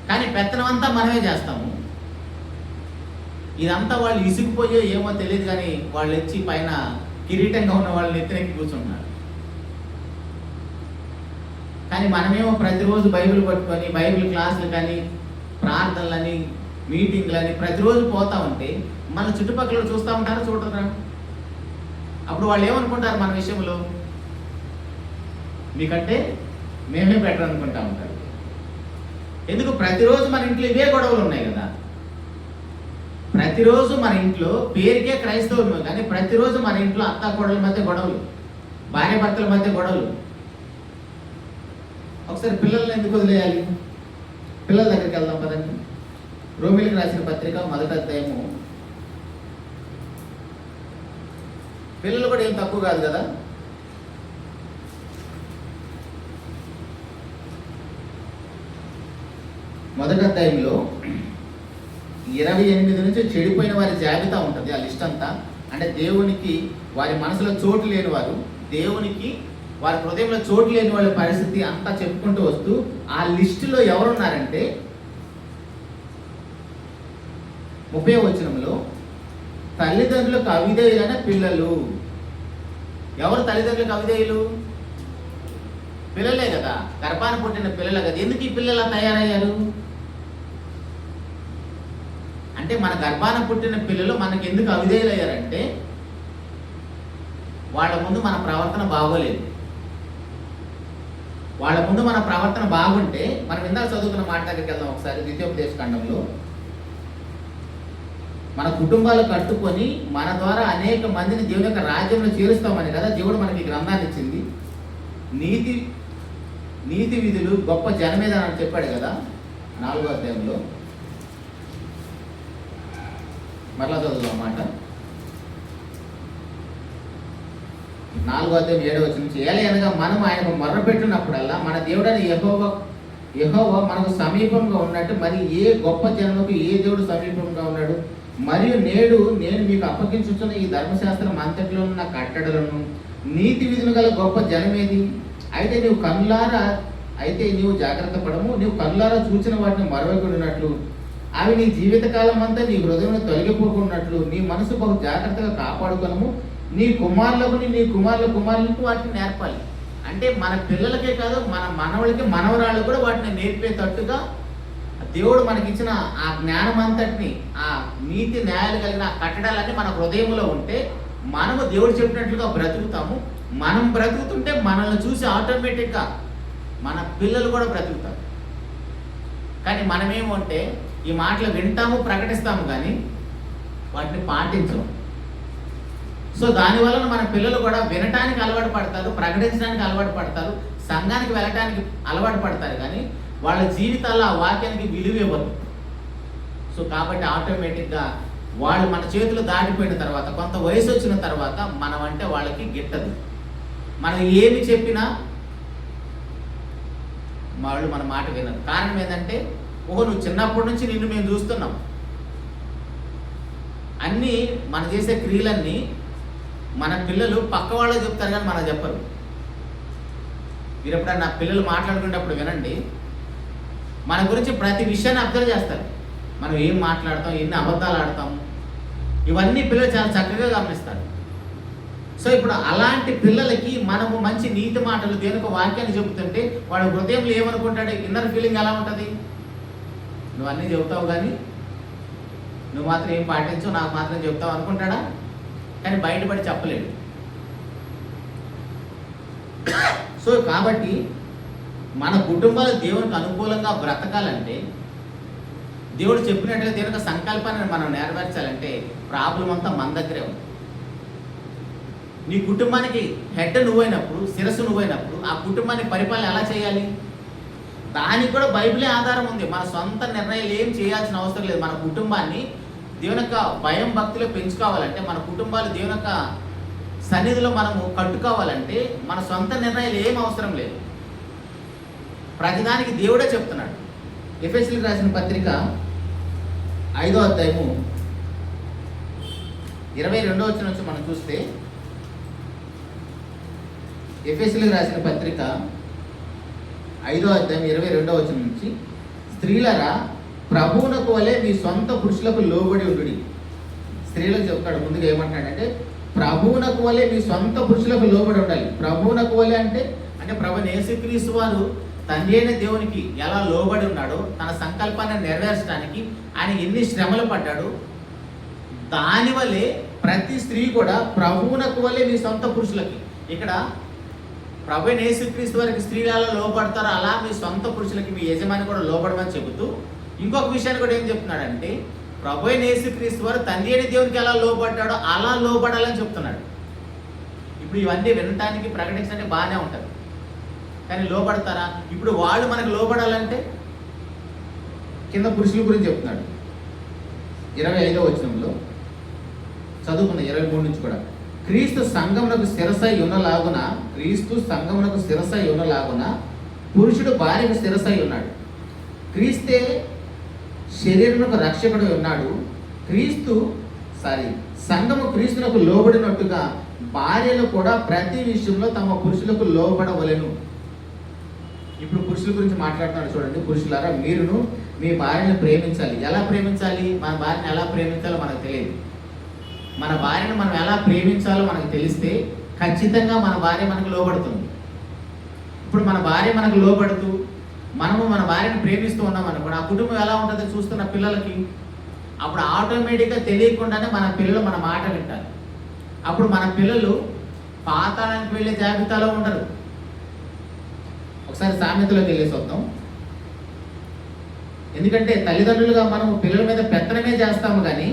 కానీ పెత్తనం అంతా మనమే చేస్తాము. ఇదంతా వాళ్ళు ఇసుకుపోయో ఏమో తెలియదు కానీ వాళ్ళు వచ్చి పైన కిరీటంగా ఉన్న వాళ్ళని ఎత్తినెక్కి కూర్చుంటున్నారు. కానీ మనమేమో ప్రతిరోజు బైబిల్ పట్టుకొని బైబిల్ క్లాసులు కానీ, ప్రార్థనలని, మీటింగ్లని ప్రతిరోజు పోతా ఉంటే మన చుట్టుపక్కల చూస్తూ ఉంటారా, చూడరా? అప్పుడు వాళ్ళు ఏమనుకుంటారు మన విషయంలో? మీకంటే మేమే బెటర్ అనుకుంటా ఉంటారు. ఎందుకు? ప్రతిరోజు మన ఇంట్లో ఇవే గొడవలు ఉన్నాయి కదా. ప్రతిరోజు మన ఇంట్లో పేరుకే క్రైస్తవులు కానీ ప్రతిరోజు మన ఇంట్లో అత్త కోడల మధ్య గొడవలు, భార్య భర్తల మధ్య గొడవలు. ఒకసారి పిల్లల్ని ఎందుకు వదిలేయాలి? పిల్లల దగ్గరికి వెళ్దాం పదండి. రోమిలికి రాసిన పత్రిక 1వ అధ్యాయము. పిల్లలు కూడా ఏం తక్కువ కాదు కదా. మొదటి అధ్యాయంలో 28 నుంచి చెడిపోయిన వారి జాబితా ఉంటుంది. ఆ లిస్ట్ అంతా అంటే దేవునికి వారి మనసులో చోటు లేని వారు, దేవునికి వారి హృదయంలో చోటు లేని వాళ్ళ పరిస్థితి అంతా చెప్పుకుంటూ వస్తూ ఆ లిస్టులో ఎవరున్నారంటే 30వ వచనంలో తల్లిదండ్రులకు అవిధేయులైన పిల్లలు. ఎవరు తల్లిదండ్రులకు అవిధేయులు? పిల్లలే కదా, గర్భాన పుట్టిన పిల్లలే కదా. ఎందుకు ఈ పిల్లలు తయారయ్యారు అంటే, మన గర్భాన పుట్టిన పిల్లలు మనకి ఎందుకు అవిధేయులు అయ్యారంటే, వాళ్ళ ముందు మన ప్రవర్తన బాగోలేదు. వాళ్ళ ముందు మన ప్రవర్తన బాగుంటే, మనం ఇందాక చదువుకున్న మాట దగ్గరికి వెళ్దాం ఒకసారి. ద్వితీయోపదేశ ఖండంలో మన కుటుంబాలు కట్టుకొని మన ద్వారా అనేక మందిని దేవుని యొక్క రాజ్యంలో చేరుస్తామని కదా దేవుడు మనకి గ్రంథాన్ని ఇచ్చింది. నీతి విధులు గొప్ప జనమేదా అని చెప్పాడు కదా 4వ అధ్యాయంలో. మరలా చదువుదాం మాట. 4వ అధ్యాయం 7వ వచనం నుంచి, ఏలయనగా మనం ఆయనకు మొర్రపెట్టినప్పుడల్లా మన దేవుడైన యెహోవా మనకు సమీపంగా ఉన్నట్టు మరి ఏ గొప్ప జనముకు ఏ దేవుడు సమీపంగా ఉన్నాడు? మరియు నేడు నేను మీకు అప్పగించుతున్న ఈ ధర్మశాస్త్రం అంతటిలో ఉన్న కట్టడలను నీతి విధులు గల గొప్ప జనమేది? అయితే నీవు జాగ్రత్త పడము. నీవు కన్నులారా చూచిన వాటిని మరవకున్నట్లు, అవి నీ జీవితకాలం అంతా నీ హృదయంలో తొలగిపోకున్నట్లు నీ మనసు బహు జాగ్రత్తగా కాపాడుకొనము. నీ కుమారుల కుమారులకు వాటిని నేర్పాలి. అంటే మన పిల్లలకే కాదు, మన మనవలకి మనవరాళ్ళకు కూడా వాటిని నేర్పేటట్టుగా దేవుడు మనకిచ్చిన ఆ జ్ఞానం అంతటిని, ఆ నీతి న్యాయాలు కలిగిన ఆ కట్టడాలన్నీ మన హృదయంలో ఉంటే మనము దేవుడు చెప్పినట్లుగా బ్రతుకుతాము. మనం బ్రతుకుతుంటే మనల్ని చూసి ఆటోమేటిక్గా మన పిల్లలు కూడా బ్రతుకుతారు. కానీ మనమేమంటే ఈ మాటలు వింటాము, ప్రకటిస్తాము, కానీ వాటిని పాటించము. సో దానివల్ల మన పిల్లలు కూడా వినటానికి అలవాటు పడతారు, ప్రకటించడానికి అలవాటు పడతారు, సంఘానికి వెళ్ళటానికి అలవాటు పడతారు, కానీ వాళ్ళ జీవితాల్లో ఆ వాక్యానికి విలువ ఇవ్వరు. సో కాబట్టి ఆటోమేటిక్గా వాళ్ళు మన చేతులు దాటిపోయిన తర్వాత, కొంత వయసు వచ్చిన తర్వాత మనం అంటే వాళ్ళకి గిట్టదు. మనం ఏమి చెప్పినా వాళ్ళు మన మాట వినరు. కారణం ఏంటంటే, నువ్వు చిన్నప్పటి నుంచి నిన్ను మేము చూస్తున్నాం, అన్నీ మనం చేసే క్రియలన్నీ మన పిల్లలు పక్క వాళ్ళు చెప్తారు కానీ మనకు చెప్పరు. మీరు ఎప్పుడన్నా నా పిల్లలు మాట్లాడుకునేటప్పుడు వినండి, మన గురించి ప్రతి విషయాన్ని అబ్జర్వ్ చేస్తారు. మనం ఏం మాట్లాడతాం, ఎన్ని అబద్ధాలు ఆడతాం, ఇవన్నీ పిల్లలు చాలా చక్కగా గమనిస్తారు. సో ఇప్పుడు అలాంటి పిల్లలకి మనము మంచి నీతి మాటలు, దేనికి వాక్యాన్ని చెబుతుంటే వాడు హృదయంలో ఏమనుకుంటాడు, ఇన్నర్ ఫీలింగ్ ఎలా ఉంటుంది? నువ్వు అన్నీ చెబుతావు కానీ నువ్వు మాత్రం ఏం పాటించవు, నాకు మాత్రం చెబుతావు అనుకుంటాడా? కానీ బయటపడి చెప్పలేడు. సో కాబట్టి మన కుటుంబాలు దేవునికి అనుకూలంగా బ్రతకాలంటే, దేవుడు చెప్పినట్లుగా దేవుని సంకల్పాన్ని మనం నెరవేర్చాలంటే ప్రాబ్లం అంతా మన దగ్గరే ఉంది. నీ కుటుంబానికి హెడ్ నువ్వైనప్పుడు, శిరస్సు నువ్వైనప్పుడు ఆ కుటుంబాన్ని పరిపాలన ఎలా చేయాలి? దానికి కూడా బైబిలే ఆధారం ఉంది. మన సొంత నిర్ణయాలు ఏం చేయాల్సిన అవసరం లేదు. మన కుటుంబాన్ని దేవుని యొక్క భయం భక్తిలో పెంచుకోవాలంటే, మన కుటుంబాలు దేవుని యొక్క సన్నిధిలో మనము కట్టుకోవాలంటే మన సొంత నిర్ణయాలు ఏం అవసరం లేదు. ప్రతిదానికి దేవుడే చెప్తున్నాడు. ఎఫెసీయులకు రాసిన పత్రిక 5వ అధ్యాయము 22వ వచనం నుంచి మనం చూస్తే, ఎఫెసీయులకు రాసిన పత్రిక 5వ అధ్యాయం 22వ వచనం నుంచి, స్త్రీలరా ప్రభువునకు వలె మీ సొంత పురుషులకు లోబడి ఉండుడి. స్త్రీలకు చెప్తాడు. ముందుగా ఏమంటున్నాడంటే, ప్రభువునకు వలె మీ సొంత పురుషులకు లోబడి ఉండాలి. ప్రభువునకు వలె అంటే ప్రభువైన యేసుక్రీస్తు వారు తండ్రి అయిన దేవునికి ఎలా లోబడి ఉన్నాడో, తన సంకల్పాన్ని నెరవేర్చడానికి ఆయన ఎన్ని శ్రమలు పడ్డాడు, దానివల్లే ప్రతి స్త్రీ కూడా ప్రభువునకు వలె మీ సొంత పురుషులకి, ఇక్కడ ప్రభువైన యేసుక్రీస్తు వారికి స్త్రీలు ఎలా లోబడతారో అలా మీ సొంత పురుషులకి మీ యజమాని కూడా లోబడమని చెబుతూ, ఇంకొక విషయాన్ని కూడా ఏం చెప్తున్నాడంటే, ప్రభువైన యేసుక్రీస్తు వారు తండ్రి అయిన దేవునికి ఎలా లోబడ్డాడో అలా లోబడాలని చెప్తున్నాడు. ఇప్పుడు ఇవన్నీ వినటానికి, ప్రకటించడానికి బాగానే ఉంటుంది, కానీ లోబడతారా? ఇప్పుడు వాళ్ళు మనకు లోబడాలంటే కింద పురుషుల గురించి చెప్తున్నాడు. 25వ వచనంలో చదువుకున్న 23 నుంచి కూడా, క్రీస్తు సంఘమునకు శిరసై ఉన్నలాగున పురుషుడు భార్యకు శిరసై ఉన్నాడు. క్రీస్తే శరీరమునకు రక్షకుడు ఉన్నాడు. సంఘము క్రీస్తునకు లోబడినట్టుగా భార్యలు కూడా ప్రతి విషయంలో తమ పురుషులకు లోబడవలెను. ఇప్పుడు పురుషుల గురించి మాట్లాడుతున్నాడు చూడండి. పురుషులారా, మీరును మీ భార్యను ప్రేమించాలి. ఎలా ప్రేమించాలి? మన భార్యను ఎలా ప్రేమించాలో మనకు తెలియదు. మన భార్యను మనం ఎలా ప్రేమించాలో మనకు తెలిస్తే ఖచ్చితంగా మన భార్య మనకు లోబడుతుంది. ఇప్పుడు మన భార్య మనకు లోబడుతూ మనము మన భార్యను ప్రేమిస్తూ ఉన్నాం అనుకోండి, ఆ కుటుంబం ఎలా ఉంటుందో చూస్తున్న పిల్లలకి అప్పుడు ఆటోమేటిక్గా తెలియకుండానే మన పిల్లలు మన మాట వింటారు. అప్పుడు మన పిల్లలు పాతాళానికి వెళ్ళే జాబితాలో ఉండరు. ఒకసారి సామెతలోకి వెళ్ళేసి వద్దాం. ఎందుకంటే తల్లిదండ్రులుగా మనము పిల్లల మీద పెత్తనమే చేస్తాము, కానీ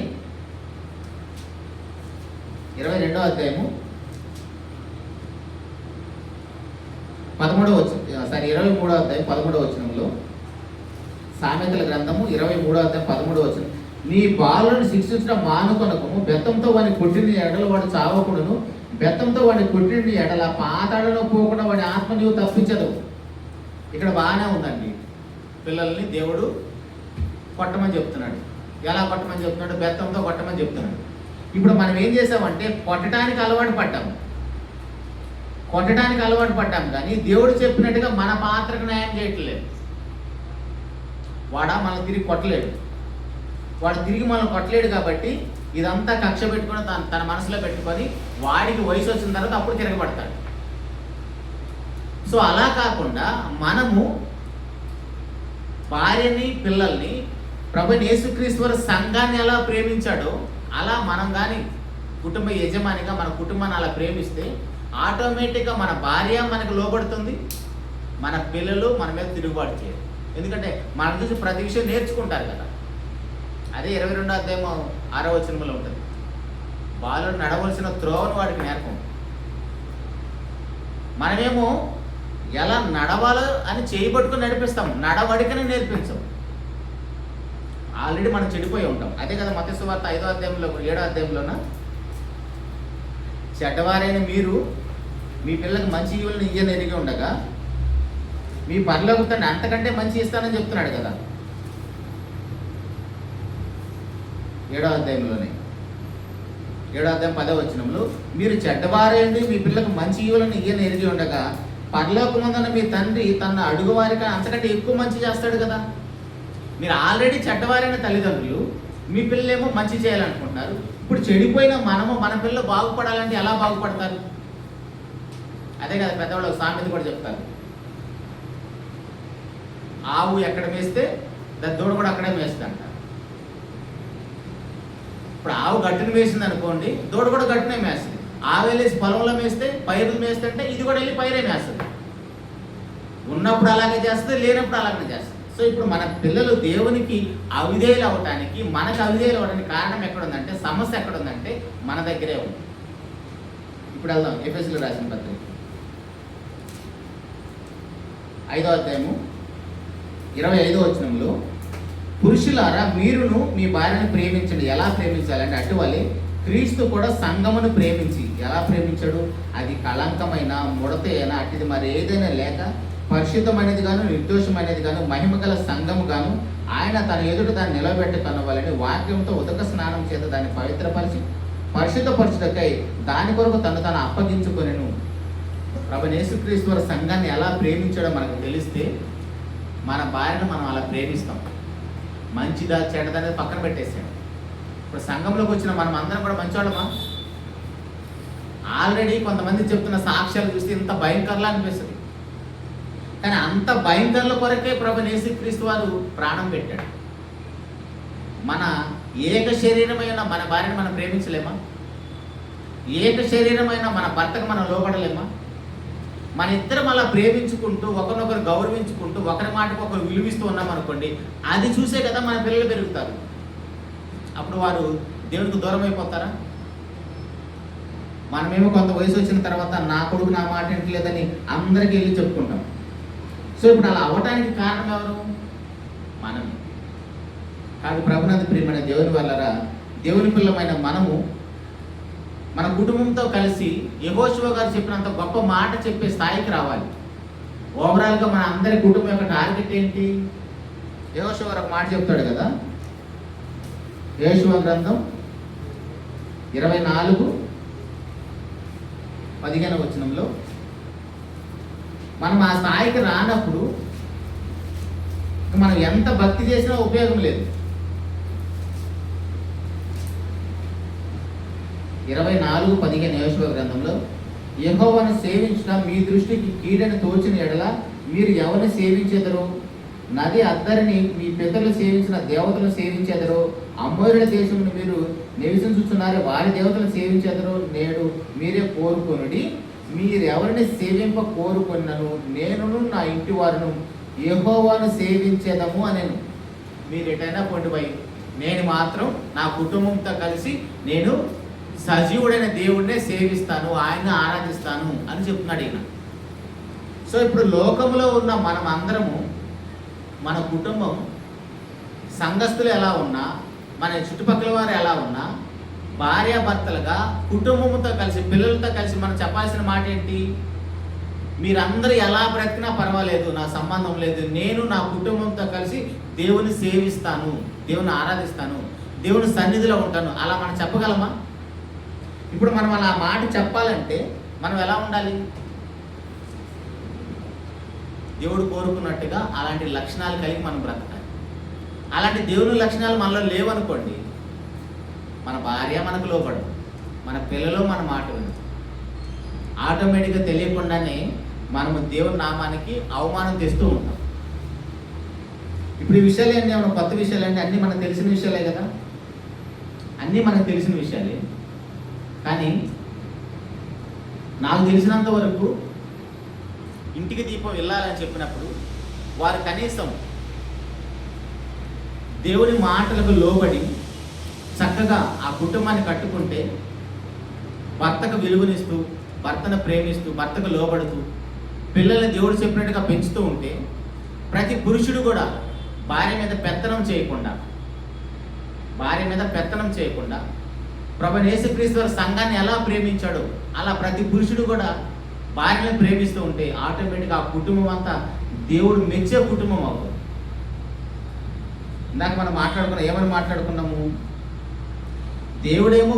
22వ అధ్యాయము 23వ అధ్యాయం 13వ వచనంలో, సామెతల గ్రంథము 23వ అధ్యాయం 13వ వచనం, నీ బాలులను శిక్షించడం మానుకొనకము, బెత్తంతో వాడిని కొట్టిన ఎడల వాడు చావకూడను, బెత్తంతో వాడిని కొట్టిన ఎడల పాతాళంలో పోకుండా వాడి ఆత్మ నీవు తప్పించదు. ఇక్కడ బాగానే ఉందండి. పిల్లల్ని దేవుడు కొట్టమని చెప్తున్నాడు. ఎలా కొట్టమని చెప్తున్నాడు? బెత్తంతో కొట్టమని చెప్తున్నాడు. ఇప్పుడు మనం ఏం చేసామంటే కొట్టడానికి అలవాటు పడ్డాం కానీ దేవుడు చెప్పినట్టుగా మన పాత్రకు న్యాయం చేయట్లేదు. వాడా మనల్ని తిరిగి కొట్టలేడు. వాడు తిరిగి మనల్ని కొట్టలేడు కాబట్టి ఇదంతా కక్ష పెట్టుకుని తన మనసులో పెట్టుకొని వాడికి వయసు వచ్చిన తర్వాత అప్పుడు తిరగబడతాడు. సో అలా కాకుండా మనము భార్యని పిల్లల్ని ప్రభువైన యేసుక్రీస్తు వారి సంఘాన్ని ఎలా ప్రేమించాడో అలా మనం కానీ కుటుంబ యజమానిగా మన కుటుంబాన్ని అలా ప్రేమిస్తే ఆటోమేటిక్గా మన భార్య మనకు లోబడుతుంది, మన పిల్లలు మన మీద తిరుగుబాటు చేయరు. ఎందుకంటే మన చూసి ప్రతి విషయం నేర్చుకుంటారు కదా. అదే 22వ అధ్యాయం 6వ వచనంలో ఉంటుంది. బాలుడు నడవలసిన త్రోవను వాడికి నేర్పం. మనమేమో ఎలా నడవాలో అని చేయబట్టుకుని నడిపిస్తాం, నడవడికని నేర్పించాం. ఆల్రెడీ మనం చెడిపోయి ఉంటాం. అదే కదా మత్తయి సువార్త 5వ అధ్యాయంలో 7వ అధ్యాయంలోన, చెడ్డవారైన మీరు మీ పిల్లలకు మంచి ఈవులను ఇయ్యని ఎరిగి ఉండగా మీ పరలోక తండ్రి అంతకంటే మంచి ఇస్తానని చెప్తున్నాడు కదా 7వ అధ్యాయంలోనే. 7వ అధ్యాయం 10వ వచనంలో, మీరు చెడ్డవారైంది మీ పిల్లలకు మంచి ఈవులను ఇయ్యని ఎరిగి ఉండగా పరలోకమందున్న మీ తండ్రి తన అడుగువారికి అంతకంటే ఎక్కువ మంచి చేస్తాడు కదా. మీరు ఆల్రెడీ చెడ్డవారైన తల్లిదండ్రులు, మీ పిల్లలేమో మంచి చేయాలనుకుంటున్నారు. ఇప్పుడు చెడిపోయిన మనము మన పిల్లలు బాగుపడాలంటే ఎలా బాగుపడతారు? అదే కదా పెద్దవాళ్ళు సామెత కూడా చెప్తారు, ఆవు ఎక్కడ మేస్తే దాని దూడ కూడా అక్కడే మేస్తుంది అంట. ఇప్పుడు ఆవు గట్టును మేసింది అనుకోండి, దూడ కూడా గట్టునే మేస్తుంది. ఆవు వెళ్ళేసి పొలంలో మేస్తే పైరులు మేస్తుంటే ఇది కూడా వెళ్ళి పైరే మేస్తుంది. ఉన్నప్పుడు అలాగే చేస్తుంది, లేనప్పుడు అలాగే చేస్తుంది. సో ఇప్పుడు మన పిల్లలు దేవునికి అవిధేయులు అవటానికి, మనకు అవిధేయులు అవడానికి కారణం ఎక్కడుందంటే, సమస్య ఎక్కడుందంటే మన దగ్గరే ఉంది. ఇప్పుడు వెళ్దాం ఎఫెసీయులకు రాసిన పత్రిక 5వ అధ్యాయము 25వ వచనంలో, పురుషులారా మీరును మీ భార్యను ప్రేమించండి. ఎలా ప్రేమించాలంటే అటువలే క్రీస్తు కూడా సంఘమును ప్రేమించి, ఎలా ప్రేమించాడు? అది కళంకమైన ముడత అయినా అట్టిది మరి ఏదైనా లేక పరిశుద్ధమైనది గాను నిర్దోషమైనది గాను మహిమగల సంఘము గాను ఆయన తన ఎదుట దాన్ని నిలబెట్టుకొనవాలని వాక్యంతో ఉదక స్నానం చేత దాన్ని పవిత్రపరిచి పరిశుద్ధపరచుటకై దాని కొరకు తను అప్పగించుకొనెను. ప్రభువైన యేసుక్రీస్తు వారి సంఘాన్ని ఎలా ప్రేమించడం మనకు తెలిస్తే మన భార్యను మనం అలా ప్రేమిస్తాం. మంచిదా చెడ్డదా అనేది పక్కన పెట్టేసాం. ఇప్పుడు సంఘంలోకి వచ్చిన మనం అందరం కూడా మంచివాళ్ళమా? ఆల్రెడీ కొంతమంది చెప్తున్న సాక్ష్యాలు చూస్తే ఇంత భయంకరంగా అనిపిస్తుంది. కానీ అంత భయంకరుల కొరకే ప్రభువైన యేసుక్రీస్తు వారు ప్రాణం పెట్టాడు. మన ఏక శరీరమైన మన భార్యను మనం ప్రేమించలేమా? ఏక శరీరమైన మన భర్తకు మనం లోపడలేమా? మన ఇద్దరం అలా ప్రేమించుకుంటూ ఒకరినొకరు గౌరవించుకుంటూ ఒకరి మాటకు ఒకరు విలువిస్తూ ఉన్నాం అనుకోండి, అది చూసే కదా మన పిల్లలు పెరుగుతారు. అప్పుడు వారు దేవునికి దూరం అయిపోతారా? మనమేమో కొంత వయసు వచ్చిన తర్వాత నా కొడుకు నా మాట వింటలేదని అందరికీ వెళ్ళి చెప్పుకుంటాం. సో ఇప్పుడు అలా అవ్వటానికి కారణం ఎవరు? మనమే. కాబట్టి ప్రభునందు ప్రియమైన దేవుని వల్లరా, దేవుని పిల్లమైన మనము మన కుటుంబంతో కలిసి యెహోషువ గారు చెప్పినంత గొప్ప మాట చెప్పే స్థాయికి రావాలి. ఓవరాల్గా మన అందరి కుటుంబం యొక్క టార్గెట్ ఏంటి? యెహోషువ గారు ఒక మాట చెప్తాడు కదా, యెహోషువ గ్రంథం 24:15 వచనంలో, మనం ఆ స్థాయికి రానప్పుడు మనం ఎంత భక్తి చేసినా ఉపయోగం లేదు. 24:15 యోషువ గ్రంథంలో, యెహోవాను సేవించుట మీ దృష్టికి కీడని తోచిన ఎడల మీరు ఎవరిని సేవించెదరు? నది అద్దరిని మీ పితరులు సేవించిన దేవతలను సేవించెదరు. అమోరీయుల దేశమును మీరు నివసించుచున్నారే వారి దేవతలను సేవించెదరు. నేడు మీరే కోరుకొనుడి, మీరెవరిని సేవింప కోరుకొన్నను నేనును నా ఇంటి వారును యెహోవాను సేవించెదము అనెను. మీరు ఎటైనా పొండి పోయి, నేను మాత్రం నా కుటుంబంతో కలిసి నేను సజీవుడైన దేవుడినే సేవిస్తాను, ఆయన ఆరాధిస్తాను అని చెప్తున్నాడు ఈయన. సో ఇప్పుడు లోకంలో ఉన్న మనం అందరము, మన కుటుంబం, సంఘస్థులు ఎలా ఉన్నా, మన చుట్టుపక్కల వారు ఎలా ఉన్నా, భార్యాభర్తలుగా కుటుంబంతో కలిసి పిల్లలతో కలిసి మనం చెప్పాల్సిన మాట ఏంటి? మీరందరూ ఎలా బ్రతికినా పర్వాలేదు, నా సంబంధం లేదు, నేను నా కుటుంబంతో కలిసి దేవుని సేవిస్తాను, దేవుని ఆరాధిస్తాను, దేవుని సన్నిధిలో ఉంటాను. అలా మనం చెప్పగలమా? ఇప్పుడు మనం అలా మాట చెప్పాలంటే మనం ఎలా ఉండాలి? దేవుడు కోరుకున్నట్టుగా అలాంటి లక్షణాలు కలిగి మనం బ్రతకాలి. అలాంటి దేవుని లక్షణాలు మనలో లేవనుకోండి, మన భార్య మనకు లోపడదు, మన పిల్లలు మన మాట వినరు. ఆటోమేటిక్గా తెలియకుండానే మనము దేవుని నామానికి అవమానం తెస్తూ ఉంటాం. ఇప్పుడు ఈ విషయాలు ఏంటి? ఏమైనా కొత్త విషయాలు అంటే అన్నీ మనకు తెలిసిన విషయాలే కదా, అన్నీ మనకు తెలిసిన విషయాలే. కానీ నాకు తెలిసినంత వరకు ఇంటికి దీపం వెళ్ళాలని చెప్పినప్పుడు వారు కనీసం దేవుని మాటలకు లోబడి చక్కగా ఆ కుటుంబాన్ని కట్టుకుంటే, భర్తకు విలువనిస్తూ, భర్తను ప్రేమిస్తూ, భర్తకు లోబడుతూ, పిల్లల్ని దేవుడు చెప్పినట్టుగా పెంచుతూ ఉంటే, ప్రతి పురుషుడు కూడా భార్య మీద పెత్తనం చేయకుండా ప్రభువైన యేసుక్రీస్తు వారి సంఘాన్ని ఎలా ప్రేమించాడో అలా ప్రతి పురుషుడు కూడా భార్యను ప్రేమిస్తూ ఉంటే ఆటోమేటిక్గా ఆ కుటుంబం అంతా దేవుడు మెచ్చే కుటుంబం అవుతుంది. ఇందాక మనం ఏమని మాట్లాడుకున్నాము? దేవుడేమో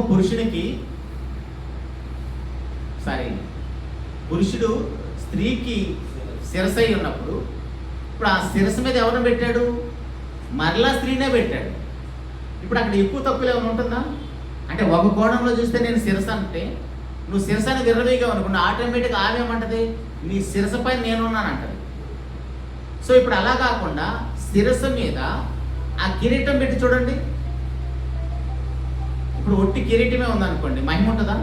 పురుషుడు స్త్రీకి శిరసై ఉన్నప్పుడు, ఇప్పుడు ఆ శిరస్సు మీద ఎవరిని పెట్టాడు? మరలా స్త్రీనే పెట్టాడు. ఇప్పుడు అక్కడ ఎక్కువ తప్పులు ఏమైనా ఉంటుందా? అంటే ఒక కోణంలో చూస్తే నేను శిరస అంటే, నువ్వు శిరసని విర్రవీగా అనుకున్నా, ఆటోమేటిక్గా ఆమె ఏమంటది? నీ శిరసపై నేనున్నానంటది. సో ఇప్పుడు అలా కాకుండా శిరస్సు మీద ఆ కిరీటం పెట్టి చూడండి. ఇప్పుడు ఒట్టి కిరీటమే ఉందనుకోండి, మహిమ ఉంటుందా?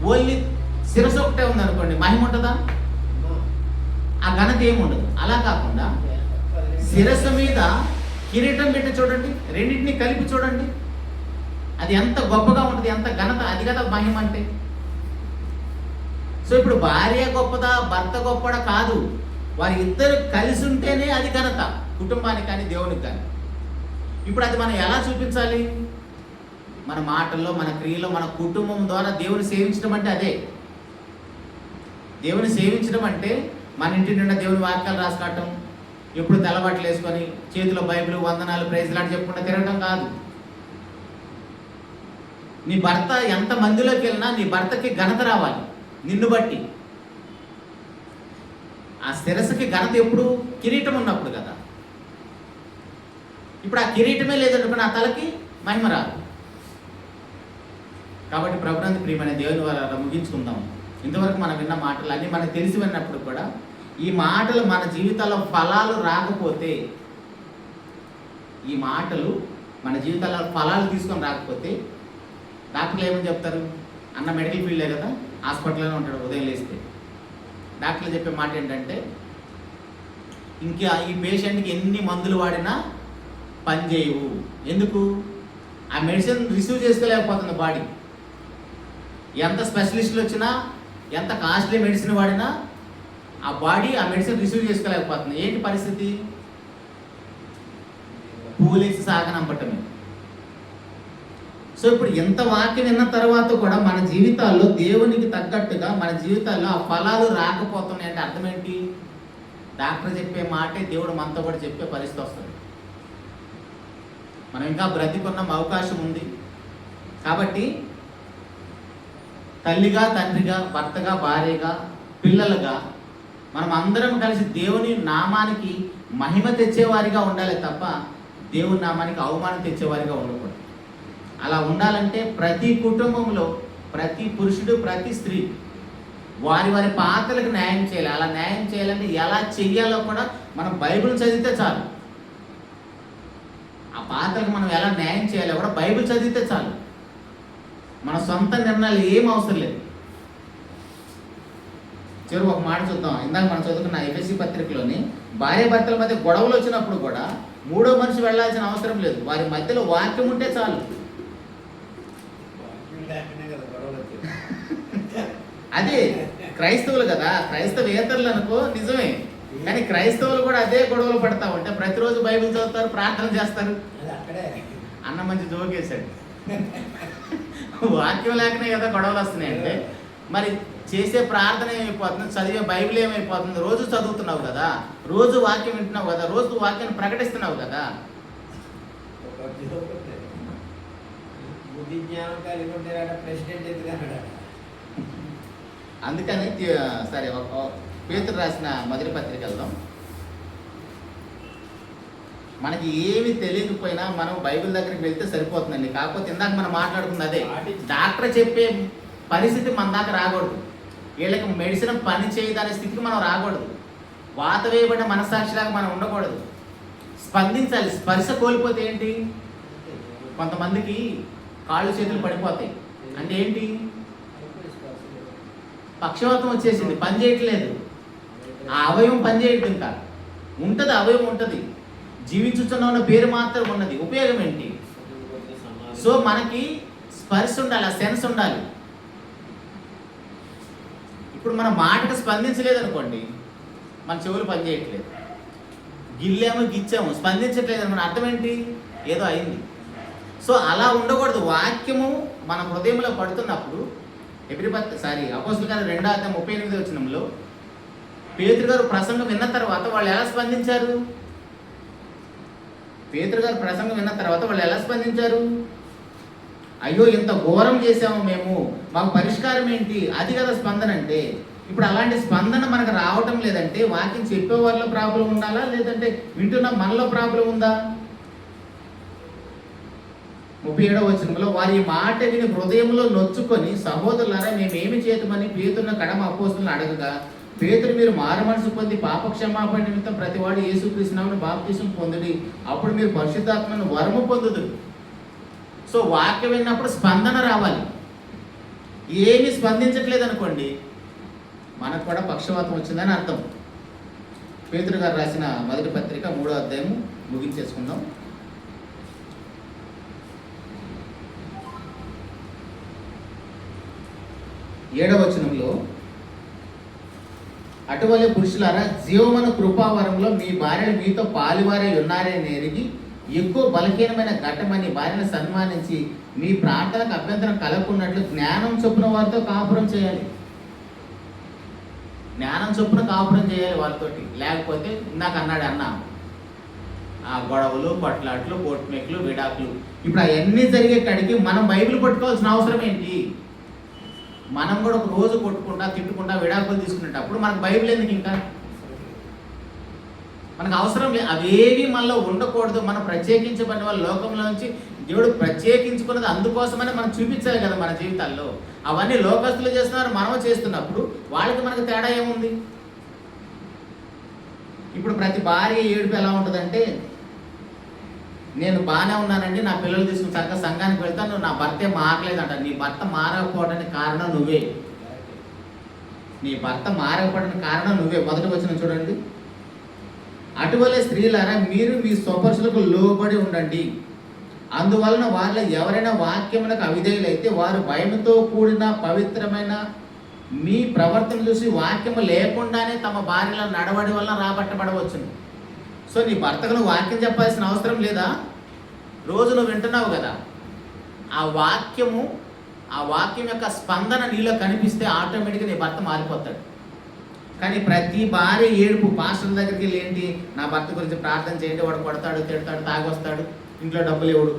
ఓన్లీ శిరస్సు ఒకటే ఉందనుకోండి, మహిమ ఉంటుందా? ఆ ఘనత ఏముండదు. అలా కాకుండా శిరస్సు మీద కిరీటం పెట్టి చూడండి, రెండింటిని కలిపి చూడండి, అది ఎంత గొప్పగా ఉంటుంది, ఎంత ఘనత, అది కదా మహిమ అంటే. సో ఇప్పుడు భార్య గొప్పదా, భర్త గొప్పదా కాదు, వారి ఇద్దరు కలిసి ఉంటేనే అది ఘనత, కుటుంబానికి కానీ దేవునికి కానీ. ఇప్పుడు అది మనం ఎలా చూపించాలి? మన మాటల్లో, మన క్రియలో, మన కుటుంబం ద్వారా దేవుని సేవించడం అంటే అదే. దేవుని సేవించడం అంటే మన ఇంటి నిండా దేవుని వాక్యాలు రాసుకోవటం, ఎప్పుడు తెల్లబట్టలు వేసుకొని చేతిలో బైబిల్, వందనాలు, ప్రైజ్లాంటి చెప్పుకుంటూ తిరగడం కాదు. నీ భర్త ఎంత మందిలోకి వెళ్ళినా నీ భర్తకి ఘనత రావాలి నిన్ను బట్టి. ఆ శిరస్సుకి ఘనత ఎప్పుడు? కిరీటం ఉన్నప్పుడు కదా. ఇప్పుడు ఆ కిరీటమే లేదనుకుని ఆ తలకి మహిమ రాదు. కాబట్టి ప్రభునందు ప్రియమైన దేవుని వారు ముగించుకుందాం. ఇంతవరకు మనం విన్న మాటలు అన్నీ మనకు తెలిసి విన్నప్పుడు కూడా ఈ మాటలు మన జీవితాల్లో ఫలాలు రాకపోతే, ఈ మాటలు మన జీవితాల్లో ఫలాలు తీసుకొని రాకపోతే డాక్టర్లు ఏమని చెప్తారు? అన్న మెడికల్ ఫీల్డే కదా, హాస్పిటల్లోనే ఉంటాడు ఉదయం లేస్తే. డాక్టర్లు చెప్పే మాట ఏంటంటే, ఇంకా ఈ పేషెంట్కి ఎన్ని మందులు వాడినా పని చేయవు. ఎందుకు? ఆ మెడిసిన్ రిసీవ్ చేసుకోలేకపోతుంది బాడీ. ఎంత స్పెషలిస్టులు వచ్చినా, ఎంత కాస్ట్లీ మెడిసిన్ వాడినా ఆ బాడీ ఆ మెడిసిన్ రిసీవ్ చేసుకోలేకపోతుంది. ఏంటి పరిస్థితి? పూలేసి సాగనంపటమే. సో ఇప్పుడు ఎంత వాక్యం విన్న తర్వాత కూడా మన జీవితాల్లో దేవునికి తగ్గట్టుగా మన జీవితాల్లో ఆ ఫలాలు రాకపోతున్నాయి అంటే అర్థం ఏంటి? డాక్టర్ చెప్పే మాటే దేవుడు మనతో కూడా చెప్పే పరిస్థితి వస్తుంది. మనం ఇంకా బ్రతికున్న అవకాశం ఉంది. కాబట్టి తల్లిగా, తండ్రిగా, భర్తగా, భార్యగా, పిల్లలుగా మనం అందరం కలిసి దేవుని నామానికి మహిమ తెచ్చేవారిగా ఉండాలి తప్ప దేవుని నామానికి అవమానం తెచ్చేవారిగా ఉండకూడదు. అలా ఉండాలంటే ప్రతి కుటుంబంలో ప్రతి పురుషుడు ప్రతి స్త్రీ వారి వారి పాత్రలకు న్యాయం చేయాలి. అలా న్యాయం చేయాలంటే ఎలా చెయ్యాలో కూడా మనం బైబిల్ చదివితే చాలు. ఆ పాత్రలకు మనం ఎలా న్యాయం చేయాలో కూడా బైబిల్ చదివితే చాలు. మన సొంత నిర్ణయాలు ఏం అవసరం లేదు. చివరి ఒక మాట చూద్దాం. ఇందాక మనం చదువుకున్న ఎఫెసీ పత్రికలోని భార్యాభర్తల మధ్య గొడవలు వచ్చినప్పుడు కూడా మూడో మనిషి వెళ్ళాల్సిన అవసరం లేదు. వారి మధ్యలో వాక్యం ఉంటే చాలు. అదే క్రైస్తవులు కదా, క్రైస్తవేతరులు అనుకో నిజమే, కానీ క్రైస్తవులు కూడా అదే గొడవలు పడతా ఉంటే ప్రతిరోజు బైబిల్ చదువుతారు, ప్రార్థన చేస్తారు. అన్న మంచి జోకేశాడు. వాక్యం లేకనే కదా గొడవలు వస్తున్నాయి అంటే మరి చేసే ప్రార్థన ఏమైపోతుంది, చదివే బైబిల్ ఏమైపోతుంది? రోజు చదువుతున్నావు కదా, రోజు వాక్యం వింటున్నావు కదా, రోజు వాక్యాన్ని ప్రకటిస్తున్నావు కదా. అందుకని సరే పేతురు రాసిన మొదటి పత్రిక వెళ్దాం. మనకి ఏమి తెలియకపోయినా మనం బైబిల్ దగ్గరికి వెళ్తే సరిపోతుందండి. కాకపోతే ఇందాక మనం మాట్లాడుకుంది అదే, డాక్టర్ చెప్పే పరిస్థితి మన దాకా రాకూడదు. వీళ్ళకి మెడిసిన్ పని చేయదనే స్థితికి మనం రాకూడదు. వాత వేయబడిన మనస్సాక్షిలాగా మనం ఉండకూడదు. స్పందించాలి. స్పర్శ కోల్పోతే ఏంటి? కొంతమందికి కాళ్ళు చేతులు పడిపోతాయి. అంటే ఏంటి? పక్షవాతం వచ్చేసింది, పని చేయట్లేదు. ఆ అవయవం పని చేయట్లేదు. ఇంకా ఉంటుంది, అవయవం ఉంటుంది, జీవించుతున్న పేరు మాత్రం ఉన్నది. ఉపయోగం ఏంటి? సో మనకి స్పర్శ ఉండాలి, ఆ సెన్స్ ఉండాలి. ఇప్పుడు మన మాటకు స్పందించలేదు అనుకోండి, మన చెవులు పని చేయట్లేదు. గిల్లాము గిచ్చాము, స్పందించట్లేదు అనుకోండి, అర్థం ఏంటి? ఏదో అయింది. సో అలా ఉండకూడదు. వాక్యము మన హృదయంలో పడుతున్నప్పుడు అపోస్తలుల కార్యాలు 2:38 పేతురు గారు ప్రసంగం విన్న తర్వాత వాళ్ళు ఎలా స్పందించారు? పేతురు గారు ప్రసంగం విన్న తర్వాత వాళ్ళు ఎలా స్పందించారు? అయ్యో ఇంత ఘోరం చేసాము మేము, మాకు పరిష్కారం ఏంటి? అది కదా స్పందన అంటే. ఇప్పుడు అలాంటి స్పందన మనకు రావటం లేదంటే వాక్యం చెప్పే వాళ్ళ ప్రాబ్లం ఉండాలా, లేదంటే వింటున్న మనలో ప్రాబ్లం ఉందా? 37 వారి మాట విని హృదయంలో నొచ్చుకొని, సహోదరులారా మేమేమి చేతమని పేతురును కడమ అపోస్తలులను అడగగా, పేతురు మీరు మారు మనసు పొంది పాపక్షమాపణ నిమిత్తం ప్రతివాడు యేసుక్రీస్తు నామమున బాప్తిసం పొందుడి, అప్పుడు మీరు పరిశుద్ధాత్మను వరము పొందుదురు. సో వాక్యం విన్నప్పుడు స్పందన రావాలి. ఏమి స్పందించట్లేదు అనుకోండి, మనకు కూడా పక్షవాతం వచ్చిందని అర్థం. పేతురు గారు రాసిన మొదటి పత్రిక 3వ అధ్యాయం ముగించేసుకుందాం. 7వ వచనంలో, అటువలే పురుషులారా జీవమున కృపావరంలో మీ భార్యలు మీతో పాలువారై ఉన్నారని ఎరిగి ఎక్కువ బలహీనమైన ఘట్టమని భార్యను సన్మానించి మీ ప్రార్థనకు అభ్యంతరం కలగకున్నట్లు జ్ఞానం చొప్పున వారితో కాపురం చేయాలి. జ్ఞానం చొప్పున కాపురం చేయాలి వాళ్ళతోటి. లేకపోతే ఇందాక అన్నాడు అన్న, ఆ గొడవలు, కొట్లాట్లు, కోట్మెక్లు, విడాకులు, ఇప్పుడు అవన్నీ జరిగే కాడికి మనం బైబిల్ పట్టుకోవాల్సిన అవసరం ఏంటి? మనం కూడా ఒక రోజు కొట్టుకుంటా తిట్టుకుంటా విడాకులు తీసుకునేటప్పుడు మనకు బైబిల్ ఎందుకు? ఇంకా మనకు అవసరం లేదు. అవేవి మనలో ఉండకూడదు. మనం ప్రత్యేకించబడిన వాళ్ళ లోకంలో నుంచి దేవుడు ప్రత్యేకించుకున్నది అందుకోసమని మనం చూపించాలి కదా మన జీవితాల్లో. అవన్నీ లోకస్తులు చేస్తున్నారు, మనం చేస్తున్నప్పుడు వాళ్ళకి మనకు తేడా ఏముంది? ఇప్పుడు ప్రతి భార్య ఏడుపు ఎలా ఉంటుందంటే, నేను బాగానే ఉన్నానండి, నా పిల్లలు తీసుకుని చక్కగా సంఘానికి వెళ్తాను, నా భర్తే మారలేదంట. నీ భర్త మారకపోవడానికి కారణం నువ్వే. నీ భర్త మారకపోవడానికి కారణం నువ్వే. మొదటి వచనం చూడండి. అటువలే స్త్రీలారా మీరు మీ స్వపరుషులకు లోబడి ఉండండి. అందువలన వాళ్ళ ఎవరైనా వాక్యములకు అవిధేయులైతే వారు భయంతో కూడిన పవిత్రమైన మీ ప్రవర్తన చూసి వాక్యము లేకుండానే తమ భార్యల నడవడి వలన రాబట్టబడవచ్చును. సో నీ భర్తకు నువ్వు వాక్యం చెప్పాల్సిన అవసరం లేదా? రోజు నువ్వు వింటున్నావు కదా, ఆ వాక్యం యొక్క స్పందన నీలో కనిపిస్తే ఆటోమేటిక్గా నీ భర్త మారిపోతాడు. కానీ ప్రతి భార్య ఏడుపు పాస్టర్ దగ్గరికి వెళ్ళి ఏంటి, నా భర్త గురించి ప్రార్థన చేయండి, వాడు కొడతాడు, తిడతాడు, తాగొస్తాడు, ఇంట్లో డబ్బులు ఇవ్వడు,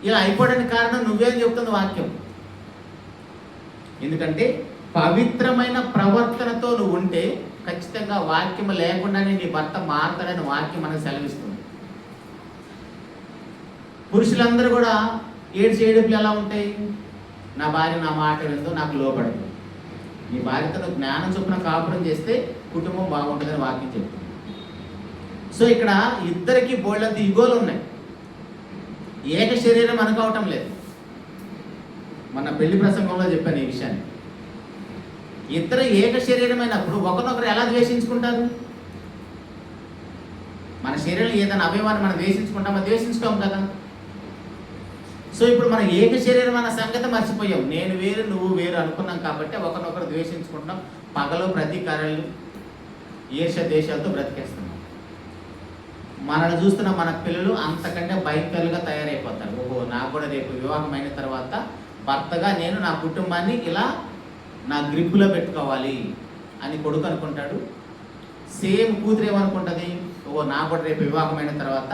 ఇలా అయిపోవడానికి కారణం నువ్వేం చెప్తుంది వాక్యం. ఎందుకంటే పవిత్రమైన ప్రవర్తనతో నువ్వు ఉంటే ఖచ్చితంగా వాక్యం లేకుండానే నీ భర్త మారతాడని వాక్యం మనకు సెలవిస్తుంది. పురుషులందరూ కూడా ఏడుపులు ఎలా ఉంటాయి? నా భార్య నా మాట విందు, నాకు లోపడదు. నీ భార్యతో జ్ఞానం చొప్పున కాపురం చేస్తే కుటుంబం బాగుంటుందని వాక్యం చెప్తుంది. సో ఇక్కడ ఇద్దరికి బోళ్ళంత ఇగోలు ఉన్నాయి, ఏక శరీరం అనుకోవటం లేదు. మన పెళ్లి ప్రసంగంలో చెప్పాను ఈ విషయాన్ని. ఇద్దరు ఏక శరీరమైనప్పుడు ఒకరినొకరు ఎలా ద్వేషించుకుంటారు? మన శరీరంలో ఏదైనా అవయవాన్ని మనం ద్వేషించుకుంటామా? ద్వేషించుకోం కదా. సో ఇప్పుడు మనం ఏక శరీరం అన్న సంగతి మర్చిపోయాం. నేను వేరు నువ్వు వేరు అనుకున్నాం కాబట్టి ఒకరినొకరు ద్వేషించుకుంటున్నాం. పగలు ప్రతీకారాలు ఈర్ష్య దేశాలతో బ్రతికేస్తున్నాం. మనల్ని చూస్తున్న మన పిల్లలు అంతకంటే భయంకరంగా తయారైపోతారు. ఓహో, నాకు కూడా రేపు వివాహం అయిన తర్వాత భర్తగా నేను నా కుటుంబాన్ని ఇలా నా గ్రిప్పులో పెట్టుకోవాలి అని కొడుకు అనుకుంటాడు. సేమ్ కూతురు ఏమనుకుంటుంది? ఓ, నాకు కూడా రేపు వివాహం అయిన తర్వాత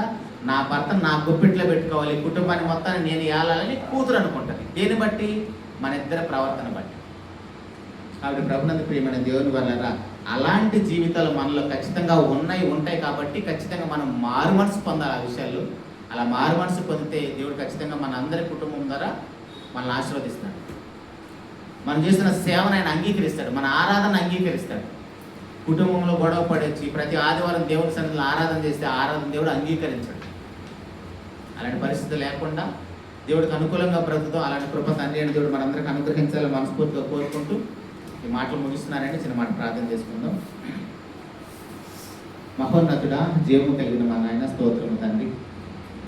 నా భర్తను నా గుప్పిట్లో పెట్టుకోవాలి, కుటుంబాన్ని మొత్తాన్ని నేను ఏలాలని కూతురు అనుకుంటుంది. దేన్ని బట్టి? మన ఇద్దరి ప్రవర్తన బట్టి. కాబట్టి ప్రభునందు ప్రియమైన దేవుని వల్ల అలాంటి జీవితాలు మనలో ఖచ్చితంగా ఉంటాయి కాబట్టి ఖచ్చితంగా మనం మారు మనసు పొందాలి ఆ విషయాల్లో. అలా మారు మనసు పొందితే దేవుడు ఖచ్చితంగా మన అందరి కుటుంబం ద్వారా మనల్ని ఆశీర్వదిస్తాడు. మనం చేస్తున్న సేవను ఆయన అంగీకరిస్తాడు, మన ఆరాధన అంగీకరిస్తాడు. కుటుంబంలో గొడవ పడొచ్చి ప్రతి ఆదివారం దేవుడి సన్నిధిలో ఆరాధన చేస్తే ఆరాధన దేవుడు అంగీకరించాడు. అలాంటి పరిస్థితి లేకుండా దేవుడికి అనుకూలంగా బ్రతుకుతాం. అలాంటి కృప తండ్రి అయిన దేవుడు మనందరికీ అనుగ్రహించాలని మనస్ఫూర్తిగా కోరుకుంటూ ఈ మాటలు ముగిస్తున్నారండి. చిన్న మాట ప్రార్థన చేసుకుందాం. మహోన్నతుడా, జీవము కలిగిన మా నాయన, స్తోత్రము తండ్రి.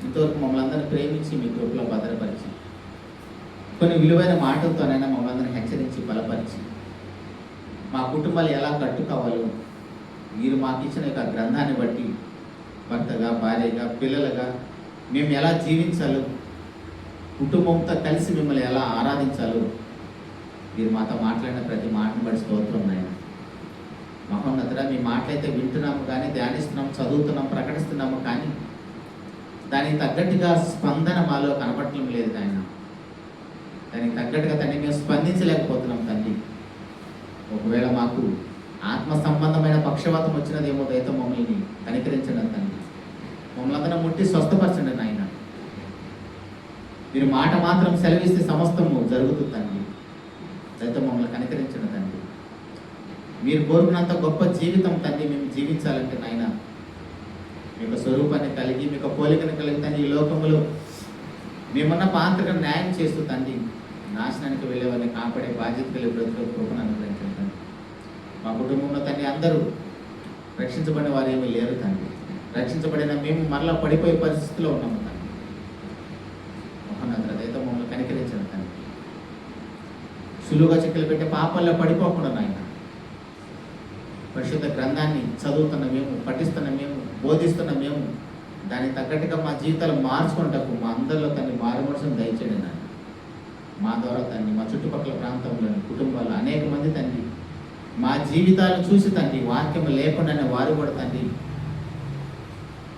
ఇంతవరకు మమ్మల్ని అందరినీ ప్రేమించి మీ కృపలో భద్రపరిచి కొన్ని విలువైన మాటలతోనైనా మమ్మల్ని అందరినీ హెచ్చరించి బలపరిచి మా కుటుంబాలు ఎలా కట్టుకోవాలో మీరు మాకు ఇచ్చిన యొక్క గ్రంథాన్ని బట్టి భర్తగా, భార్యగా, పిల్లలుగా మేము ఎలా జీవించాలో, కుటుంబంతో కలిసి మిమ్మల్ని ఎలా ఆరాధించాలో మీరు మాతో మాట్లాడిన ప్రతి మాటను బట్టి స్తోత్రం నాయన. మహోన్నతుడా, మీ మాటలైతే వింటున్నాము కానీ, ధ్యానిస్తున్నాము, చదువుతున్నాము, ప్రకటిస్తున్నాము కానీ దానికి తగ్గట్టుగా స్పందన మాలో కనపడటం లేదు నాయన. దానికి తగ్గట్టుగా తండ్రి మేము స్పందించలేకపోతున్నాం తండ్రి. ఒకవేళ మాకు ఆత్మ సంబంధమైన పక్షవాతం వచ్చినదేమో దయతో మమ్మల్ని కనికరించండి తండ్రి. మమ్మల్ని అందరం ముట్టి స్వస్థపరచండి నాయన. మీరు మాట మాత్రం సెలవిస్తే సమస్తము జరుగుతుందండి. దయతో మమ్మల్ని కనికరించండి తండ్రి. మీరు కోరుకున్నంత గొప్ప జీవితం తండ్రి మేము జీవించాలంటే నాయన మీకు స్వరూపాన్ని కలిగి, మీకు పోలికను కలిగి తండ్రి ఈ లోకంలో మేమున్న పాత్రగా న్యాయం చేస్తూ తండ్రి నాశనానికి వెళ్ళేవారిని కాపాడే బాధ్యత కలిగి బ్రతుకు కృపను అనుగ్రహించండి తండ్రి. మా కుటుంబంలో తండ్రి అందరూ రక్షించబడిన వారు ఏమీ లేరు తండ్రి. రక్షించబడిన మేము మరలా పడిపోయే పరిస్థితిలో ఉన్నాము తండ్రి. మహోన్నతుడా, దయతో మమ్మల్ని కనికరించండి తండ్రి. సులువుగా చిక్కులు పెట్టే పాపాల్లో పడిపోకుండా నాయన పరిశుద్ధ గ్రంథాన్ని చదువుతున్న మేము, పఠిస్తున్న మేము, బోధిస్తున్న మేము దానికి తగ్గట్టుగా మా జీవితాలు మార్చుకుంటకు మా అందరిలో తన్ని మారుమనసును దయచేయండి నాయన. మా ద్వారా తండ్రి మా చుట్టుపక్కల ప్రాంతంలోని కుటుంబాల్లో అనేక మంది తండ్రి మా జీవితాలను చూసి తండ్రి వాక్యం లేకుండానే వారు కూడా తండ్రి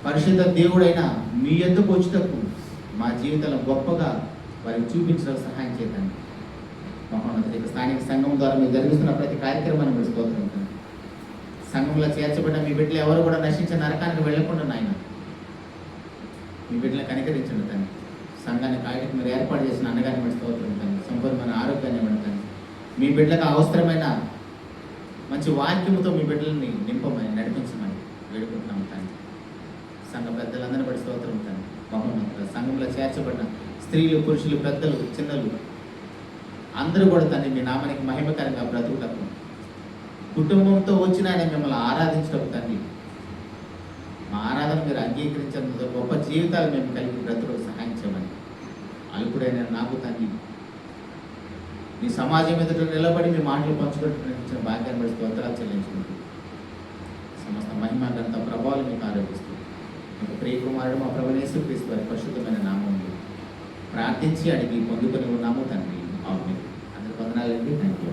పరిశుద్ధ దేవుడైన మీ యొద్దకు వచ్చుటకు మా జీవితాలను గొప్పగా వారికి చూపించడం సహాయం చేయండి. మహోన్నతుడికి స్థానిక సంఘం ద్వారా మీరు జరిగిస్తున్న ప్రతి కార్యక్రమాన్ని మీరు స్తోత్రం తండ్రి. సంఘంలో చేర్చబడిన మీ బిడ్డలు ఎవరు కూడా నశించిన నరకానికి వెళ్లకుండా నాయన మీ బిడ్డలను కనికరించండి తండ్రి. సంఘాన్ని కాయటకు మీరు ఏర్పాటు చేసిన అన్నగారిని మీరు స్తోత్రం తండ్రి. సంపూర్ణమైన ఆరోగ్యాన్ని ఇవ్వండి తండ్రి. మీ బిడ్డలకు అవసరమైన మంచి వాక్యముతో మీ బిడ్డలని నింపమని నడిపించమని వేడుకుంటున్నాము తండ్రి. సంఘ పెద్దలందరినీ బట్టి స్తోత్రం తండ్రి. మహోన్నతుడా, సంఘంలో చేర్చబడిన స్త్రీలు, పురుషులు, పెద్దలు, చిన్నలు అందరూ కూడా తండ్రి మీ నామానికి మహిమకరంగా బ్రతుకుటకు కుటుంబంతో వచ్చిన ఆయన మిమ్మల్ని ఆరాధించడం తండ్రి మా ఆరాధన మీరు అంగీకరించేందుకు గొప్ప జీవితాలు మేము కలిగి బ్రతుకు సహాయం చేయమని అల్పుడైన నాకు తండ్రి మీ సమాజం ఎదుట నిలబడి మీ మాటలు పంచుకుంటున్న భాగ్యాన్ని బట్టి స్తోత్రాలు చెల్లించుకుంటూ సమస్త మహిమ గంత ప్రభావాలు మీకు ఆరోపిస్తూ మీకు ప్రియ కుమారుడు మా ప్రభువైన యేసుక్రీస్తు వారి పరిశుద్ధమైన నామములో ప్రార్థించి అడిగి పొందుకొని ఉన్నాము తండ్రి. ఆమేన్. అందరి వందనాలండి. Thank you.